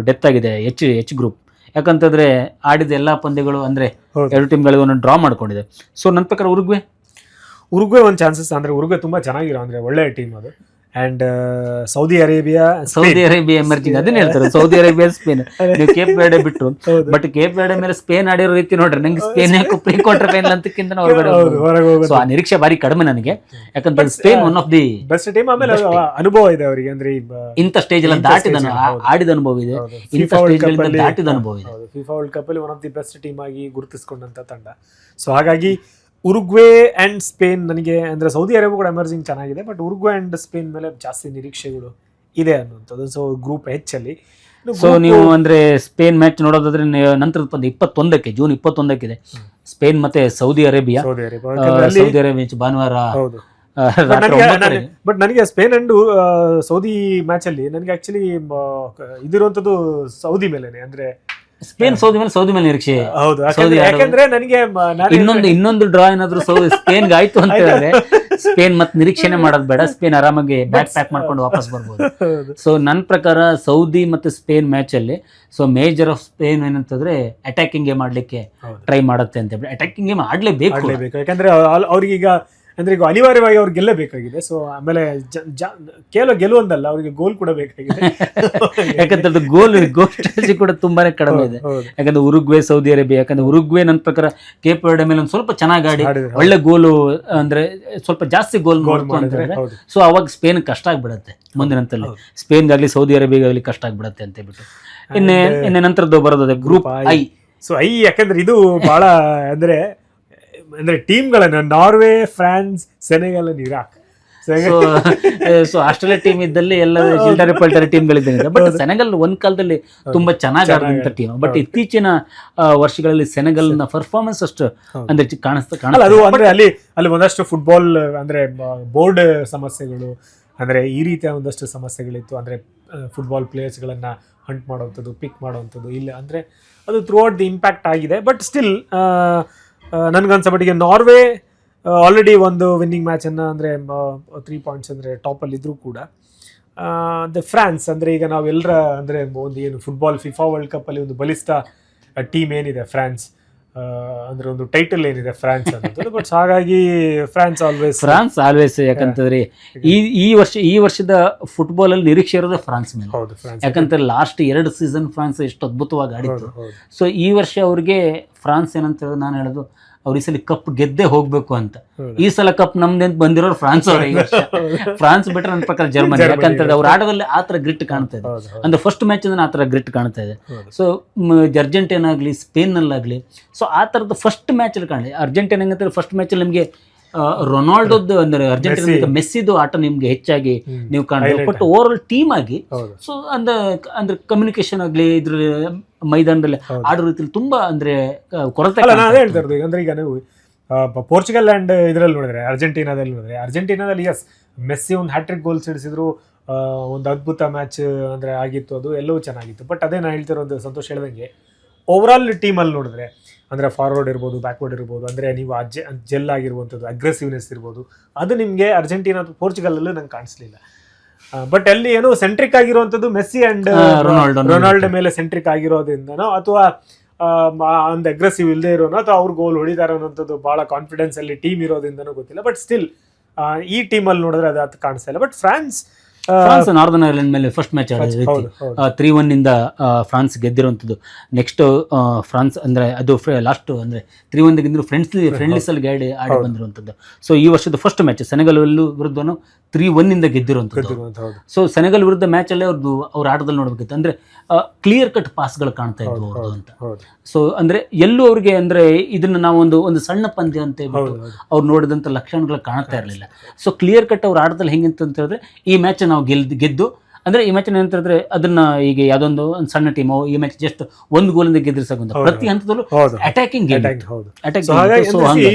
ಡೆತ್ ಆಗಿದೆ ಎಚ್ ಗ್ರೂಪ್. ಯಾಕಂತಂದ್ರೆ ಆಡಿದ ಎಲ್ಲಾ ಪಂದ್ಯಗಳು ಅಂದ್ರೆ 2 ಟೀಮ್ಗಳಿಗೆ ಒಂದೊಂದು ಡ್ರಾ ಮಾಡ್ಕೊಂಡಿದೆ. ಸೊ ನನ್ನ ಪ್ರಕಾರ ಉರುಗ್ವೆ ಒಂದು ಚಾನ್ಸಸ್ ಅಂದ್ರೆ ಉರುಗ್ವೆ ತುಂಬಾ ಚೆನ್ನಾಗಿರೋ ಅಂದ್ರೆ ಒಳ್ಳೆ ಟೀಮ್ ಅದು. ಅಂಡ್ ಸೌದಿ ಅರೇಬಿಯಾ ಎಮರ್ಜಿಂಗ್ ಅದನ್ನ ಹೇಳ್ತಾರೆ. ಸೌದಿ ಅರೇಬಿಯಾ ಸ್ಪೇನ್ ನೀವು ಕೇಪ್ ವರ್ಡೆ ಬಿಟ್ಟು, ಬಟ್ ಕೇಪ್ ವರ್ಡೆ ಮೇಲೆ ಸ್ಪೇನ್ ಆಡಿರೋ ರೀತಿ ನೋಡ್ರಿ ನಂಗೆ ಸ್ಪೇನ್ ಪ್ರೀ ಕ್ವಾರ್ಟರ್ ಫೈನಲ್ ಅಂತಕ್ಕಿಂತ ಹೊರಗಡೆ. ಸೊ ಆ ನಿರೀಕ್ಷೆ ಬಾರಿ ಕಡಿಮೆ ನನಗೆ, ಯಾಕಂದ್ರೆ Spain one of the best team. ಆಮೇಲೆ ಅನುಭವ ಇದೆ ಅವರಿಗೆ, ಅಂದ್ರೆ ಇಂಥ ಸ್ಟೇಜ್ ಎಲ್ಲ ದಾಟಿದ ಆಡಿದ ಅನುಭವ ಇದೆ, ಇಂಥ ಸ್ಟೇಜ್ ದಾಟಿದ ಅನುಭವ ಇದೆ. ಫಿಫಾ ವರ್ಲ್ಡ್ ಕಪ್ ಅಲ್ಲಿ one of the best team ಆಗಿ ಗುರುತಿಸಿಕೊಂಡಂತ ತಂಡ. ಸೊ ಹಾಗಾಗಿ ಉರುಗ್ವೆ ಅಂಡ್ ಸ್ಪೇನ್ ನನಗೆ ಅಂದ್ರೆ ಸೌದಿ ಅರೇಬಿಯಾ ಕೂಡ ಎಮರ್ಜಿಂಗ್ ಚೆನ್ನಾಗಿದೆ, ಬಟ್ ಉರುಗ್ವೆ ಅಂಡ್ ಸ್ಪೇನ್ ಮೇಲೆ ಜಾಸ್ತಿ ನಿರೀಕ್ಷೆಗಳು ಇದೆ ಅನ್ನುವಂಥದ್ದು. ಸೊ ಗ್ರೂಪ್ ಎಚ್ ಅಲ್ಲಿ ಸೊ ನೀವು ಅಂದ್ರೆ ಸ್ಪೇನ್ ಮ್ಯಾಚ್ ನೋಡೋದಾದ್ರೆ ನಂತರದ ಪಂದ್ಯ 21ಕ್ಕೆ ಜೂನ್ 21ಕ್ಕೆ ಸ್ಪೇನ್ ಮತ್ತೆ ಸೌದಿ ಅರೇಬಿಯಾ ಭಾನುವಾರ. ಬಟ್ ನನಗೆ ಸ್ಪೇನ್ ಅಂಡ್ ಸೌದಿ ಮ್ಯಾಚ್ ಅಲ್ಲಿ ನನಗೆ ಆಕ್ಚುಲಿ ಇದಿರುವಂತದ್ದು ಸೌದಿ ಮೇಲೆನೆ, ಅಂದ್ರೆ ಸ್ಪೇನ್ ಸೌದಿ ಮೇಲೆ ನಿರೀಕ್ಷೆ. ಹೌದು, ಯಾಕಂದ್ರೆ ನನಗೆ ಇನ್ನೊಂದು ಡ್ರಾ ಏನಾದ್ರು ಸ್ಪೇನ್ ಆಯ್ತು ಅಂತ ಹೇಳಿದ್ರೆ ಸ್ಪೇನ್ ಮತ್ತೆ ನಿರೀಕ್ಷೆನೆ ಮಾಡೋದು ಬೇಡ, ಸ್ಪೇನ್ ಆರಾಮಾಗಿ ಬ್ಯಾಕ್ ಪ್ಯಾಕ್ ಮಾಡ್ಕೊಂಡು ವಾಪಸ್ ಬರ್ಬೋದು. ಸೊ ನನ್ನ ಪ್ರಕಾರ ಸೌದಿ ಮತ್ತೆ ಸ್ಪೇನ್ ಮ್ಯಾಚ್ ಅಲ್ಲಿ ಸೊ ಮೇಜರ್ ಆಫ್ ಸ್ಪೇನ್ ಏನಂತಂದ್ರೆ ಅಟ್ಯಾಕಿಂಗ್ ಗೇಮ್ ಆಡ್ಲಿಕ್ಕೆ ಟ್ರೈ ಮಾಡುತ್ತೆ ಅಂತ ಹೇಳಿ. ಅಟ್ಯಾಕಿಂಗ್ ಗೇಮ್ ಆಡ್ಲೇಬೇಕು, ಯಾಕಂದ್ರೆ ಅವ್ರಿಗೀಗ ಅಂದ್ರೆ ಈಗ ಅನಿವಾರ್ಯವಾಗಿ ಅವ್ರಿಗೆ ಗೆಲ್ಲಬೇಕಾಗಿದೆ. ಸೊ ಆಮೇಲೆ ಕೇವಲ ಗೆಲ್ಲುವಂದಲ್ಲ, ಅವರಿಗೆ ಗೋಲ್ ಕೂಡ ಬೇಕಾಗಿದೆ. ಯಾಕಂದ್ರೆ ಗೋಲ್ ಸ್ಟ್ರಾಟಜಿ ಕೂಡ ತುಂಬಾನೇ ಕಡಿಮೆ ಇದೆ. ಯಾಕಂದ್ರೆ ಉರುಗ್ವೆ ಸೌದಿ ಅರೇಬಿಯಾ, ಯಾಕಂದ್ರೆ ಉರುಗ್ವೆ ನನ್ನ ಪ್ರಕಾರ ಕೇಪ್ ವರ್ಡೆ ಮೇಲೆ ಒಂದು ಸ್ವಲ್ಪ ಚೆನ್ನಾಗಿ ಆಡಿ ಒಳ್ಳೆ ಗೋಲು ಅಂದ್ರೆ ಸ್ವಲ್ಪ ಜಾಸ್ತಿ ಗೋಲ್ ಅಂತಂದ್ರೆ ಸೊ ಅವಾಗ ಸ್ಪೇನ್ ಕಷ್ಟ ಆಗ್ಬಿಡತ್ತೆ ಮುಂದಿನ ಹಂತದಲ್ಲಿ. ಸ್ಪೇನ್ಗಾಗ್ಲಿ ಸೌದಿ ಅರೇಬಿಯಾಗಲಿ ಕಷ್ಟ ಆಗ್ಬಿಡತ್ತೆ ಅಂತ ಹೇಳ್ಬಿಟ್ಟು ಇನ್ನೇ ನಂತರದ್ದು ಬರೋದೇ ಗ್ರೂಪ್ ಐ. ಸೊ ಐ ಯಾಕಂದ್ರೆ ಇದು ಬಹಳ ಅಂದ್ರೆ ಟೀಮ್ಗಳನ್ನ Norway, France, Senegal, Iraq. So Australia team ಇದ್ದಲ್ಲಿ ಎಲ್ಲ ಚಿಲ್ಟರಿ ಪಲ್ಟರಿ ಟೀಮ್ಗಳಿದ್ದ, ಬಟ್ ಸೆನೆಗಲ್ ಒಂದ್ ಕಾಲದಲ್ಲಿ ತುಂಬಾ ಚೆನ್ನಾಗಿ ಆಡಿದಂತ ಟೀಮ್. ಬಟ್ ಇತ್ತೀಚಿನ ವರ್ಷಗಳಲ್ಲಿ ಸೆನೆಗಲ್ ನ ಪರ್ಫಾರ್ಮೆನ್ಸ್ ಅಷ್ಟು ಅಂದ್ರೆ ಅದು ಅಂದ್ರೆ ಅಲ್ಲಿ ಒಂದಷ್ಟು ಫುಟ್ಬಾಲ್ ಅಂದ್ರೆ ಬೋರ್ಡ್ ಸಮಸ್ಯೆಗಳು, ಅಂದ್ರೆ ಈ ರೀತಿಯ ಒಂದಷ್ಟು ಸಮಸ್ಯೆಗಳಿತ್ತು. ಅಂದ್ರೆ ಫುಟ್ಬಾಲ್ ಪ್ಲೇಯರ್ಸ್ಗಳನ್ನ ಹಂಟ್ ಮಾಡುವಂಥದ್ದು, ಪಿಕ್ ಮಾಡುವಂಥದ್ದು ಇಲ್ಲ ಅಂದ್ರೆ ಅದು ಥ್ರೂ ಔಟ್ ದಿ ಇಂಪ್ಯಾಕ್ಟ್ ಆಗಿದೆ. ಬಟ್ ಸ್ಟಿಲ್ ನನ್ಗನ್ಸಬಟ್ಟಿಗೆ ನಾರ್ವೆ ಆಲ್ರೆಡಿ ಒಂದು ವಿನ್ನಿಂಗ್ ಮ್ಯಾಚನ್ನು ಅಂದರೆ 3 ಪಾಯಿಂಟ್ಸ್ ಅಂದರೆ ಟಾಪಲ್ಲಿ ಇದ್ರೂ ಕೂಡ ಫ್ರಾನ್ಸ್ ಅಂದರೆ ಈಗ ನಾವೆಲ್ಲರ ಅಂದರೆ ಒಂದು ಏನು ಫುಟ್ಬಾಲ್ ಫಿಫಾ ವರ್ಲ್ಡ್ ಕಪ್ಪಲ್ಲಿ ಒಂದು ಬಲಿಷ್ಠ ಟೀಮ್ ಏನಿದೆ ಫ್ರಾನ್ಸ್, ಅಂದ್ರೆ ಒಂದು ಟೈಟಲ್ ಏನಿದೆ ಫ್ರಾನ್ಸ್ ಅನ್ನೋದು. ಬಟ್ ಹಾಗಾಗಿ ಫ್ರಾನ್ಸ್ ಆಲ್ವೇಸ್ ಯಾಕಂತಂದ್ರೆ ಈ ವರ್ಷದ ಫುಟ್ಬಾಲ್ ಅಲ್ಲಿ ನಿರೀಕ್ಷೆ ಇರೋದು ಫ್ರಾನ್ಸ್ ಮೇಲೆ. ಯಾಕಂದ್ರೆ ಲಾಸ್ಟ್ 2 ಸೀಸನ್ ಫ್ರಾನ್ಸ್ ಎಷ್ಟು ಅದ್ಭುತವಾಗಿ ಆಡಿತ್ತು. ಸೊ ಈ ವರ್ಷ ಅವ್ರಿಗೆ ಫ್ರಾನ್ಸ್ ಏನಂತ ಹೇಳಿದ್ರೆ ನಾನು ಹೇಳೋದು ಅವ್ರ ಈ ಸಲ ಕಪ್ ಗೆದ್ದೇ ಹೋಗ್ಬೇಕು ಅಂತ. ಈ ಸಲ ಕಪ್ ನಮ್ದೇಂತ ಬಂದಿರೋರು ಫ್ರಾನ್ಸ್ ಅವ್ರ. ಈ ವರ್ಷ ಫ್ರಾನ್ಸ್ ಬೆಟರ್ ನನ್ನ ಪ್ರಕಾರ ಜರ್ಮನಿ, ಯಾಕಂತಂದ್ರೆ ಅವ್ರ ಆಟದಲ್ಲಿ ಆತರ ಗ್ರಿಟ್ ಕಾಣ್ತಾ ಇದೆ. ಅಂದ್ರೆ ಫಸ್ಟ್ ಮ್ಯಾಚ್ ಇಂದ ಆತರ ಗ್ರಿಟ್ ಕಾಣ್ತಾ ಇದೆ. ಸೊ ಅರ್ಜೆಂಟೈನಾ ಆಗ್ಲಿ ಸ್ಪೇನ್ ಅಲ್ಲಾಗ್ಲಿ ಸೊ ಆ ತರದ ಫಸ್ಟ್ ಮ್ಯಾಚ್ ಅಲ್ಲಿ ಕಾಣಲಿ. ಅರ್ಜೆಂಟೈನಾ ಹೆಂಗಂದ್ರೆ ಫಸ್ಟ್ ಮ್ಯಾಚ್ ಅಲ್ಲಿ ನಿಮ್ಗೆ ರೊನಾಲ್ಡೋದು ಅಂದ್ರೆ ಅರ್ಜೆಂಟೈನಾ ಮೆಸ್ಸಿದು ಆಟ ನಿಮ್ಗೆ ಹೆಚ್ಚಾಗಿ ನೀವು ಕಾಣ್ತೀವಿ. ಬಟ್ ಓವರ್ ಆಲ್ ಟೀಮ್ ಆಗಿ ಸೊ ಅಂದ್ರೆ ಕಮ್ಯುನಿಕೇಶನ್ ಆಗ್ಲಿ ಇದ್ರ ಮೈದಾನದಲ್ಲಿ ಆಡೋ ರೀತಿಯಲ್ಲಿ ತುಂಬಾ ಅಂದ್ರೆ ಕೊರತೆ ಹೇಳ್ತಾ ಇರೋದು. ಅಂದ್ರೆ ಈಗ ನೀವು ಪೋರ್ಚುಗಲ್ ಅಂಡ್ ಇದರಲ್ಲಿ ನೋಡಿದ್ರೆ ಅರ್ಜೆಂಟೀನಾದಲ್ಲಿ ಎಸ್ ಮೆಸ್ಸಿ ಒಂದು ಹ್ಯಾಟ್ರಿಕ್ ಗೋಲ್ ಸಿಡಿಸಿದ್ರು, ಒಂದು ಅದ್ಭುತ ಮ್ಯಾಚ್ ಅಂದ್ರೆ ಆಗಿತ್ತು, ಅದು ಎಲ್ಲವೂ ಚೆನ್ನಾಗಿತ್ತು. ಬಟ್ ಅದೇ ನಾನು ಹೇಳ್ತಿರೋದು ಸಂತೋಷ್ ಹೇಳ್ದಂಗೆ ಓವರ್ ಆಲ್ ಟೀಮಲ್ಲಿ ನೋಡಿದ್ರೆ ಅಂದರೆ ಫಾರ್ವರ್ಡ್ ಇರ್ಬೋದು, ಬ್ಯಾಕ್ವರ್ಡ್ ಇರ್ಬೋದು, ಅಂದರೆ ನೀವು ಜೆಲ್ ಆಗಿರುವಂಥದ್ದು ಅಗ್ರೆಸಿವ್ನೆಸ್ ಇರ್ಬೋದು, ಅದು ನಿಮಗೆ ಅರ್ಜೆಂಟೀನಾ ಅಥವಾ ಪೋರ್ಚುಗಲಲ್ಲೂ ನಂಗೆ ಕಾಣಿಸ್ಲಿಲ್ಲ. ಬಟ್ ಅಲ್ಲಿ ಏನೋ ಸೆಂಟ್ರಿಕ್ ಆಗಿರುವಂಥದ್ದು ಮೆಸ್ಸಿ ಅಂಡ್ ರೊನಾಲ್ಡೋ ಮೇಲೆ ಸೆಂಟ್ರಿಕ್ ಆಗಿರೋದ್ರಿಂದನೋ ಅಥವಾ ಒಂದು ಅಗ್ರೆಸಿವ್ ಇಲ್ಲದೆ ಇರೋನೋ ಅಥವಾ ಅವ್ರು ಗೋಲ್ ಹೊಡಿತಾರೆ ಅನ್ನೋಂಥದ್ದು ಭಾಳ ಕಾನ್ಫಿಡೆನ್ಸ್ ಅಲ್ಲಿ ಟೀಮ್ ಇರೋದ್ರಿಂದನೂ ಗೊತ್ತಿಲ್ಲ. ಬಟ್ ಸ್ಟಿಲ್ ಈ ಟೀಮಲ್ಲಿ ನೋಡಿದ್ರೆ ಅದು ಕಾಣಿಸ್ತಾ ಇಲ್ಲ. ಬಟ್ ಫ್ರಾನ್ಸ್ ನಾರ್ದರ್ನ್ ಐರ್ಲೆಂಡ್ ಮೇಲೆ ಫಸ್ಟ್ ಮ್ಯಾಚ್ ಆಡಿದ 3-1 ಇಂದ ಫ್ರಾನ್ಸ್ ಗೆದ್ದಿರುವಂಥದ್ದು. ನೆಕ್ಸ್ಟ್ ಫ್ರಾನ್ಸ್ ಅಂದ್ರೆ ಅದು ಲಾಸ್ಟ್ ಅಂದ್ರೆ 3-1 ಗೆದ್ದಿರೋ ಫ್ರೆಂಡ್ಲಿಸ್ ಅಲ್ಲಿ ಆಡಿ ಬಂದಿರುವಂಥದ್ದು. ಸೊ ಈ ವರ್ಷದ ಫಸ್ಟ್ ಮ್ಯಾಚ್ ಸೆನೆಗಲ್ ವಿರುದ್ಧನು 3-1 ಇಂದ ಗೆದ್ದಿರುವಂಥದ್ದು. ಸೊ ಸೆನೆಗಲ್ ವಿರುದ್ಧ ಮ್ಯಾಚ್ ಅಲ್ಲೇ ಅವ್ರ ಆಟದಲ್ಲಿ ನೋಡ್ಬೇಕಿತ್ತು, ಅಂದ್ರೆ ಕ್ಲಿಯರ್ ಕಟ್ ಪಾಸ್ಗಳು ಕಾಣ್ತಾ ಇದ್ವು ಅವ್ರದ್ದು ಅಂತ. ಸೊ ಅಂದ್ರೆ ಎಲ್ಲೂ ಅವ್ರಿಗೆ ಅಂದ್ರೆ ಇದನ್ನ ನಾವು ಒಂದು ಸಣ್ಣ ಪಂದ್ಯ ಅಂತ ಹೇಳ್ಬಿಟ್ಟು ಅವ್ರು ನೋಡಿದಂಥ ಲಕ್ಷಣಗಳು ಕಾಣ್ತಾ ಇರಲಿಲ್ಲ. ಸೊ ಕ್ಲಿಯರ್ ಕಟ್ ಅವ್ರ ಆಟದಲ್ಲಿ ಹೆಂಗಿಂತ ಅಂತ ಹೇಳಿದ್ರೆ ಈ ಮ್ಯಾಚ್ ನಾವು ಗೆದ್ದು ಅಂದ್ರೆ ಈ ಮ್ಯಾಚ್ ಏನಂತ ಹೇಳಿದ್ರೆ ಅದನ್ನ ಈಗ ಯಾವ್ದೊಂದು ಒಂದು ಸಣ್ಣ ಟೀಮ್ ಈ ಮ್ಯಾಚ್ ಜಸ್ಟ್ 1 ಗೋಲಿಂದ ಗೆದ್ರೆ ಸಾಕು, ಪ್ರತಿ ಹಂತದಲ್ಲೂ ಅಟ್ಯಾಕಿಂಗ್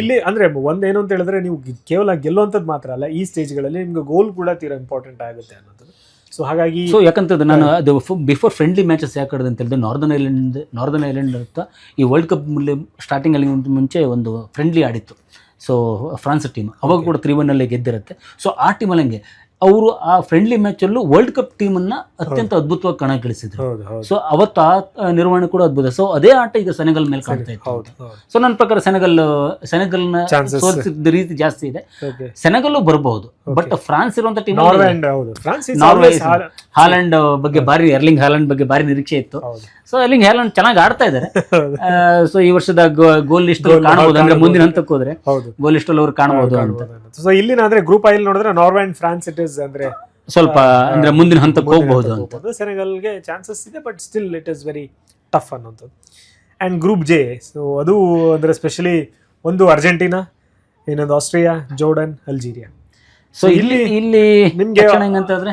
ಇಲ್ಲಿ ಅಂದ್ರೆ ಒಂದೇನು ಅಂತ ಹೇಳಿದ್ರೆ ನೀವು ಕೇವಲ ಗೆಲ್ಲುವಂಥದ್ದು ಮಾತ್ರ ಅಲ್ಲ, ಈ ಸ್ಟೇಜ್ಗಳಲ್ಲಿ ನಿಮ್ಗೆ ಗೋಲ್ ಕೂಡ ತೀರಾ ಇಂಪಾರ್ಟೆಂಟ್ ಆಗುತ್ತೆ ಅನ್ನೋದು. ಸೊ ಹಾಗಾಗಿ ಸೊ ಯಾಕಂತಂದ್ರೆ ನಾನು ಅದು ಬಿಫೋರ್ ಫ್ರೆಂಡ್ಲಿ ಮ್ಯಾಚಸ್ ಯಾಕೆ ಆಡಿದೆ ಅಂತ ಹೇಳಿದ್ರೆ ನಾರ್ದರ್ನ್ ಐಲ್ಯಾಂಡ್ ಅಂತ ಈ ವರ್ಲ್ಡ್ ಕಪ್ ಸ್ಟಾರ್ಟಿಂಗಲ್ಲಿ ಮುಂಚೆ ಒಂದು ಫ್ರೆಂಡ್ಲಿ ಆಡಿತ್ತು. ಸೊ ಫ್ರಾನ್ಸ್ ಟೀಮ್ ಅವಾಗ ಕೂಡ 3-1 ಗೆದ್ದಿರುತ್ತೆ. ಸೊ ಆ ಟೀಮಲ್ಲಿ ಹಂಗೆ ಅವರು ಆ ಫ್ರೆಂಡ್ಲಿ ಮ್ಯಾಚಲ್ಲೂ ವರ್ಲ್ಡ್ ಕಪ್ ಟೀಮನ್ನು ಅತ್ಯಂತ ಅದ್ಭುತವಾಗಿ ಕಣಕ್ಕಿಳಿಸಿದ್ರು. ಸೊ ಅವತ್ತು ಆ ನಿರ್ವಹಣೆ ಕೂಡ ಅದ್ಭುತ. ಸೊ ಅದೇ ಆಟ ಈಗ ಸೆನೆಗಲ್ ಮೇಲೆ ಕಾಣ್ತಾ ಇತ್ತು. ಸೊ ನನ್ನ ಪ್ರಕಾರ ಸೆನೆಗಲ್ನ ಸೋಲಿಸಿದ ರೀತಿ ಜಾಸ್ತಿ ಇದೆ. ಸೆನೆಗಲ್ಲು ಬರಬಹುದು, ಬಟ್ ಫ್ರಾನ್ಸ್ ಇರುವಂತ ಟೀಮ್ ನಾರ್ವೆ ಹಾಲೆಂಡ್ ಬಗ್ಗೆ ಎರ್ಲಿಂಗ್ ಹಾಲೆಂಡ್ ಬಗ್ಗೆ ಭಾರಿ ನಿರೀಕ್ಷೆ ಇತ್ತು. ಸೊ ಎರ್ಲಿಂಗ್ ಹಾಲೆಂಡ್ ಚೆನ್ನಾಗಿ ಆಡ್ತಾ ಇದ್ದಾರೆ. ಸೊ ಈ ವರ್ಷದ ಗೋಲ್ ಲಿಸ್ಟ್ ಕಾಣಬಹುದು, ಅಂದ್ರೆ ಮುಂದಿನ ಹಂತಕ್ಕೆ ಹೋದ್ರೆ ಗೋಲ್ ಲಿಸ್ಟ್ ಅಲ್ಲಿ ಅವ್ರು ಕಾಣಬಹುದು ಅಂತ. ಸೊ ಇಲ್ಲಿನ ಅಂದ್ರೆ ಗ್ರೂಪ್ ಐ ನೋಡಿದ್ರೆ Norway and France it is ಅಂದ್ರೆ ಸ್ವಲ್ಪ ಅಂದ್ರೆ ಮುಂದಿನ ಹಂತಕ್ಕೆ ಹೋಗಬಹುದು ಅಂತ. ಸೆನೆಗಲ್ಗೆ ಚಾನ್ಸಸ್ ಇದೆ, but still it is very tough ಅನ್ನೋಂಥದ್ದು. ಅಂಡ್ ಗ್ರೂಪ್ ಜೆ, ಸೊ ಅದು ಅಂದ್ರೆ ಸ್ಪೆಷಲಿ ಒಂದು ಅರ್ಜೆಂಟೀನಾ, ಇನ್ನೊಂದು ಆಸ್ಟ್ರಿಯಾ, ಜೋರ್ಡನ್, ಅಲ್ಜೀರಿಯಾ. ಸೊ ಇಲ್ಲಿ ನಿಮ್ಗೆ ಹೆಂಗಂತಂದ್ರೆ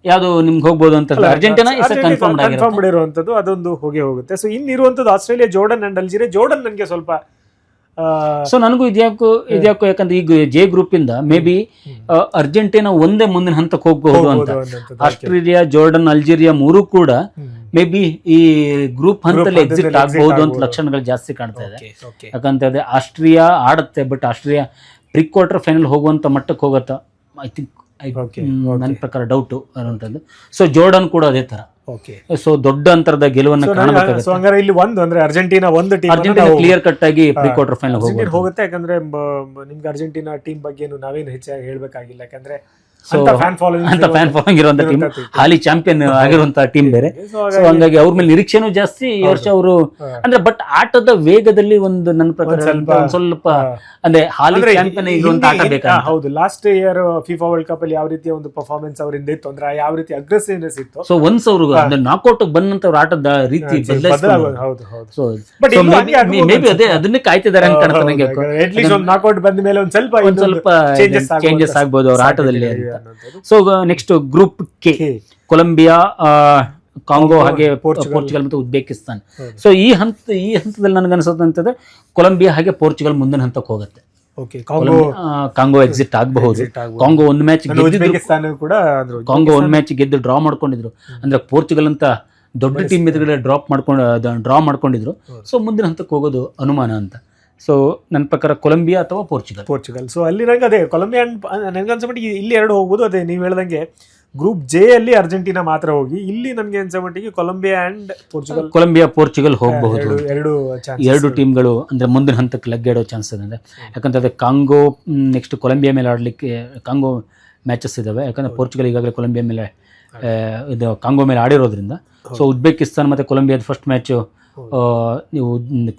ಯಾವ್ದು ನಿಮ್ಗೆ ಹೋಗ್ಬೋದು ಅಂತ ಅರ್ಜೆಂಟೀನಾ ಕನ್ಫರ್ಮ್ ಇರುವಂತದ್ದು ಅದೊಂದು ಹೋಗುತ್ತೆ. ಸೊ ಇನ್ನಿರುವಂತದ್ದು Australia, Jordan and Algeria. Jordan ನನಗೆ ಸ್ವಲ್ಪ ಸೊ ನನಗೂ ಇದ್ಯಾಕೋ ಯಾಕಂದ್ರೆ ಈಗ ಜೆ ಗ್ರೂಪ್ ಇಂದ ಮೇ ಬಿ ಅರ್ಜೆಂಟೀನಾ ಒಂದೇ ಮುಂದಿನ ಹಂತಕ್ಕೆ ಹೋಗಬಹುದು ಅಂತ. ಆಸ್ಟ್ರೇಲಿಯಾ, ಜೋರ್ಡನ್, ಅಲ್ಜೀರಿಯಾ ಮೂರು ಕೂಡ ಮೇ ಬಿ ಈ ಗ್ರೂಪ್ ಹಂತದಲ್ಲಿ ಎಕ್ಸಿಟ್ ಆಗಬಹುದು ಅಂತ ಲಕ್ಷಣಗಳು ಜಾಸ್ತಿ ಕಾಣ್ತಾ ಇದೆ. ಯಾಕಂತಂದ್ರೆ ಆಸ್ಟ್ರಿಯಾ ಆಡುತ್ತೆ, but Austria pre quarter final ಹೋಗುವಂತ ಮಟ್ಟಕ್ಕೆ ಹೋಗುತ್ತಾ ಐ ಥಿಂಕ್ ನನ್ನ ಪ್ರಕಾರ ಡೌಟು ಅನ್ನೋಂಥದ್ದು. ಸೊ ಜೋರ್ಡನ್ ಕೂಡ ಅದೇ ತರ. ಸೊ ದೊಡ್ಡ ಅಂತರದ ಗೆಲುವನ್ನು ಕಾಣಬೇಕಾಗುತ್ತೆ. ಇಲ್ಲಿ ಒಂದು ಅಂದ್ರೆ ಅರ್ಜೆಂಟೀನಾ ಒಂದು ಟೀಮ್ ಕ್ಲಿಯರ್ ಕಟ್ ಆಗಿ ಪ್ರೀ ಕ್ವಾರ್ಟರ್ ಫೈನಲ್ ಹೋಗುತ್ತೆ. ಯಾಕಂದ್ರೆ ನಿಮ್ಗೆ ಅರ್ಜೆಂಟೀನಾ ಟೀಮ್ ಬಗ್ಗೆ ನಾವೇನು ಹೆಚ್ಚಾಗಿ ಹೇಳ್ಬೇಕಾಗಿಲ್ಲ, ಯಾಕಂದ್ರೆ ಫ್ಯಾನ್ ಫಾಲೋಯಿಂಗ್ ಇರುವಂತ ಟೀಮ್, ಹಾಲಿ ಚಾಂಪಿಯನ್ ಆಗಿರುವಂತ ಟೀಮ್ ಬೇರೆ. ಸೊ ಹಂಗಾಗಿ ಅವ್ರ ಮೇಲೆ ನಿರೀಕ್ಷೆನೂ ಜಾಸ್ತಿ ಈ ವರ್ಷ ಅವರು. ಅಂದ್ರೆ ಬಟ್ ಆಟದ ವೇಗದಲ್ಲಿ ಒಂದು ನನ್ನ ಪ್ರಕಾರ ಸ್ವಲ್ಪ ಅಂದ್ರೆ ಹಾಲಿ ಚಾಂಪಿಯನ್ ಇರುವಂತ ಆಟ ಬೇಕಾ. ಹೌದು, last year FIFA world cup ಅಲ್ಲಿ ಯಾವ ರೀತಿಯ ಒಂದು ಪರ್ಫಾರ್ಮೆನ್ಸ್ ಅವರಿಂದ ಇತ್ತು ಅಂದ್ರೆ ಯಾವ ರೀತಿ ಅಗ್ರೆಸಿವ್ನೆಸ್ ಇತ್ತು. ಸೊ ಒನ್ಸ್ ಅವರು ನಾಕ್ಔಟ್ ಬಂದಂತ ಅವ್ರ ಆಟದ ರೀತಿ ಮೇ ಬಿ ಅದೇ ಅದನ್ನೇ ಕಾಯ್ತಿದ್ದಾರೆ ಅಂತ ಕಾಣ್ತಾರೆ ನಂಗೆ. ಅಟ್ಲೀಸ್ಟ್ ಒಂದು ನಾಕ್ಔಟ್ ಬಂದ ಮೇಲೆ ಒಂದ್ ಸ್ವಲ್ಪ ಚೇಂಜಸ್ ಆಗ್ಬೋದು ಅವ್ರ ಆಟದಲ್ಲಿ. So next group K, Colombia, Congo, ಹಾಗೆ ಪೋರ್ಚುಗಲ್ ಮತ್ತು ಉಜ್ಬೇಕಿಸ್ತಾನ್. ಸೊ ಈ ಹಂತದಲ್ಲಿ ನನಗನ್ಸುತ್ತಂತಂದ್ರೆ ಕೊಲಂಬಿಯಾ ಹಾಗೆ ಪೋರ್ಚುಗಲ್ ಮುಂದಿನ ಹಂತಕ್ಕೆ ಹೋಗುತ್ತೆ. ಕಾಂಗೋ ಎಕ್ಸಿಟ್ ಆಗಬಹುದು. ಕಾಂಗೋ ಒಂದು ಮ್ಯಾಚ್ ಗೆದ್ದು ಡ್ರಾ ಮಾಡ್ಕೊಂಡಿದ್ರು. ಅಂದ್ರೆ ಪೋರ್ಚುಗಲ್ ಅಂತ ದೊಡ್ಡ ಟೀಮ್ ಎದುರುಗಡೆ ಡ್ರಾ ಮಾಡ್ಕೊಂಡಿದ್ರು. ಸೊ ಮುಂದಿನ ಹಂತಕ್ಕೆ ಹೋಗೋದು ಅನುಮಾನ ಅಂತ. ಸೊ ನನ್ನ ಪ್ರಕಾರ ಕೊಲಂಬಿಯಾ ಅಥವಾ ಪೋರ್ಚುಗಲ್. ಸೊ ಅಲ್ಲಿ ನಂಗೆ ಅದೇ ಕೊಲಂಬಿಯಾ ನನಗೆ ಅನ್ಸಮಟ್ಟಿಗೆ ಇಲ್ಲಿ ಎರಡು ಹೋಗ್ಬೋದು. ಅದೇ ನೀವು ಹೇಳ್ದಂಗೆ ಗ್ರೂಪ್ ಜೆ ಅಲ್ಲಿ ಅರ್ಜೆಂಟೀನಾ ಮಾತ್ರ ಹೋಗಿ, ಇಲ್ಲಿ ನನಗೆ ಅನ್ಸಮಟ್ಟಿಗೆ ಕೊಲಂಬಿಯಾ ಪೋರ್ಚುಗಲ್ ಹೋಗಬಹುದು. ಎರಡು ಟೀಮ್ಗಳು ಅಂದ್ರೆ ಮುಂದಿನ ಹಂತಕ್ಕೆ ಲಗ್ಗೆಡೋ ಚಾನ್ಸ್ ಇದೆ. ಯಾಕಂತಂದ್ರೆ ಕಾಂಗೋ ನೆಕ್ಸ್ಟ್ ಕೊಲಂಬಿಯಾ ಮೇಲೆ ಆಡಲಿಕ್ಕೆ ಕಾಂಗೋ ಮ್ಯಾಚಸ್ ಇದಾವೆ. ಯಾಕಂದ್ರೆ ಪೋರ್ಚುಗಲ್ ಈಗಾಗಲೇ ಕೊಲಂಬಿಯಾ ಮೇಲೆ ಇದು ಕಾಂಗೋ ಮೇಲೆ ಆಡಿರೋದ್ರಿಂದ. ಸೊ ಉಜ್ಬೇಕಿಸ್ತಾನ್ ಮತ್ತೆ ಕೊಲಂಬಿಯಾದ ಫಸ್ಟ್ ಮ್ಯಾಚ್ ನೀವು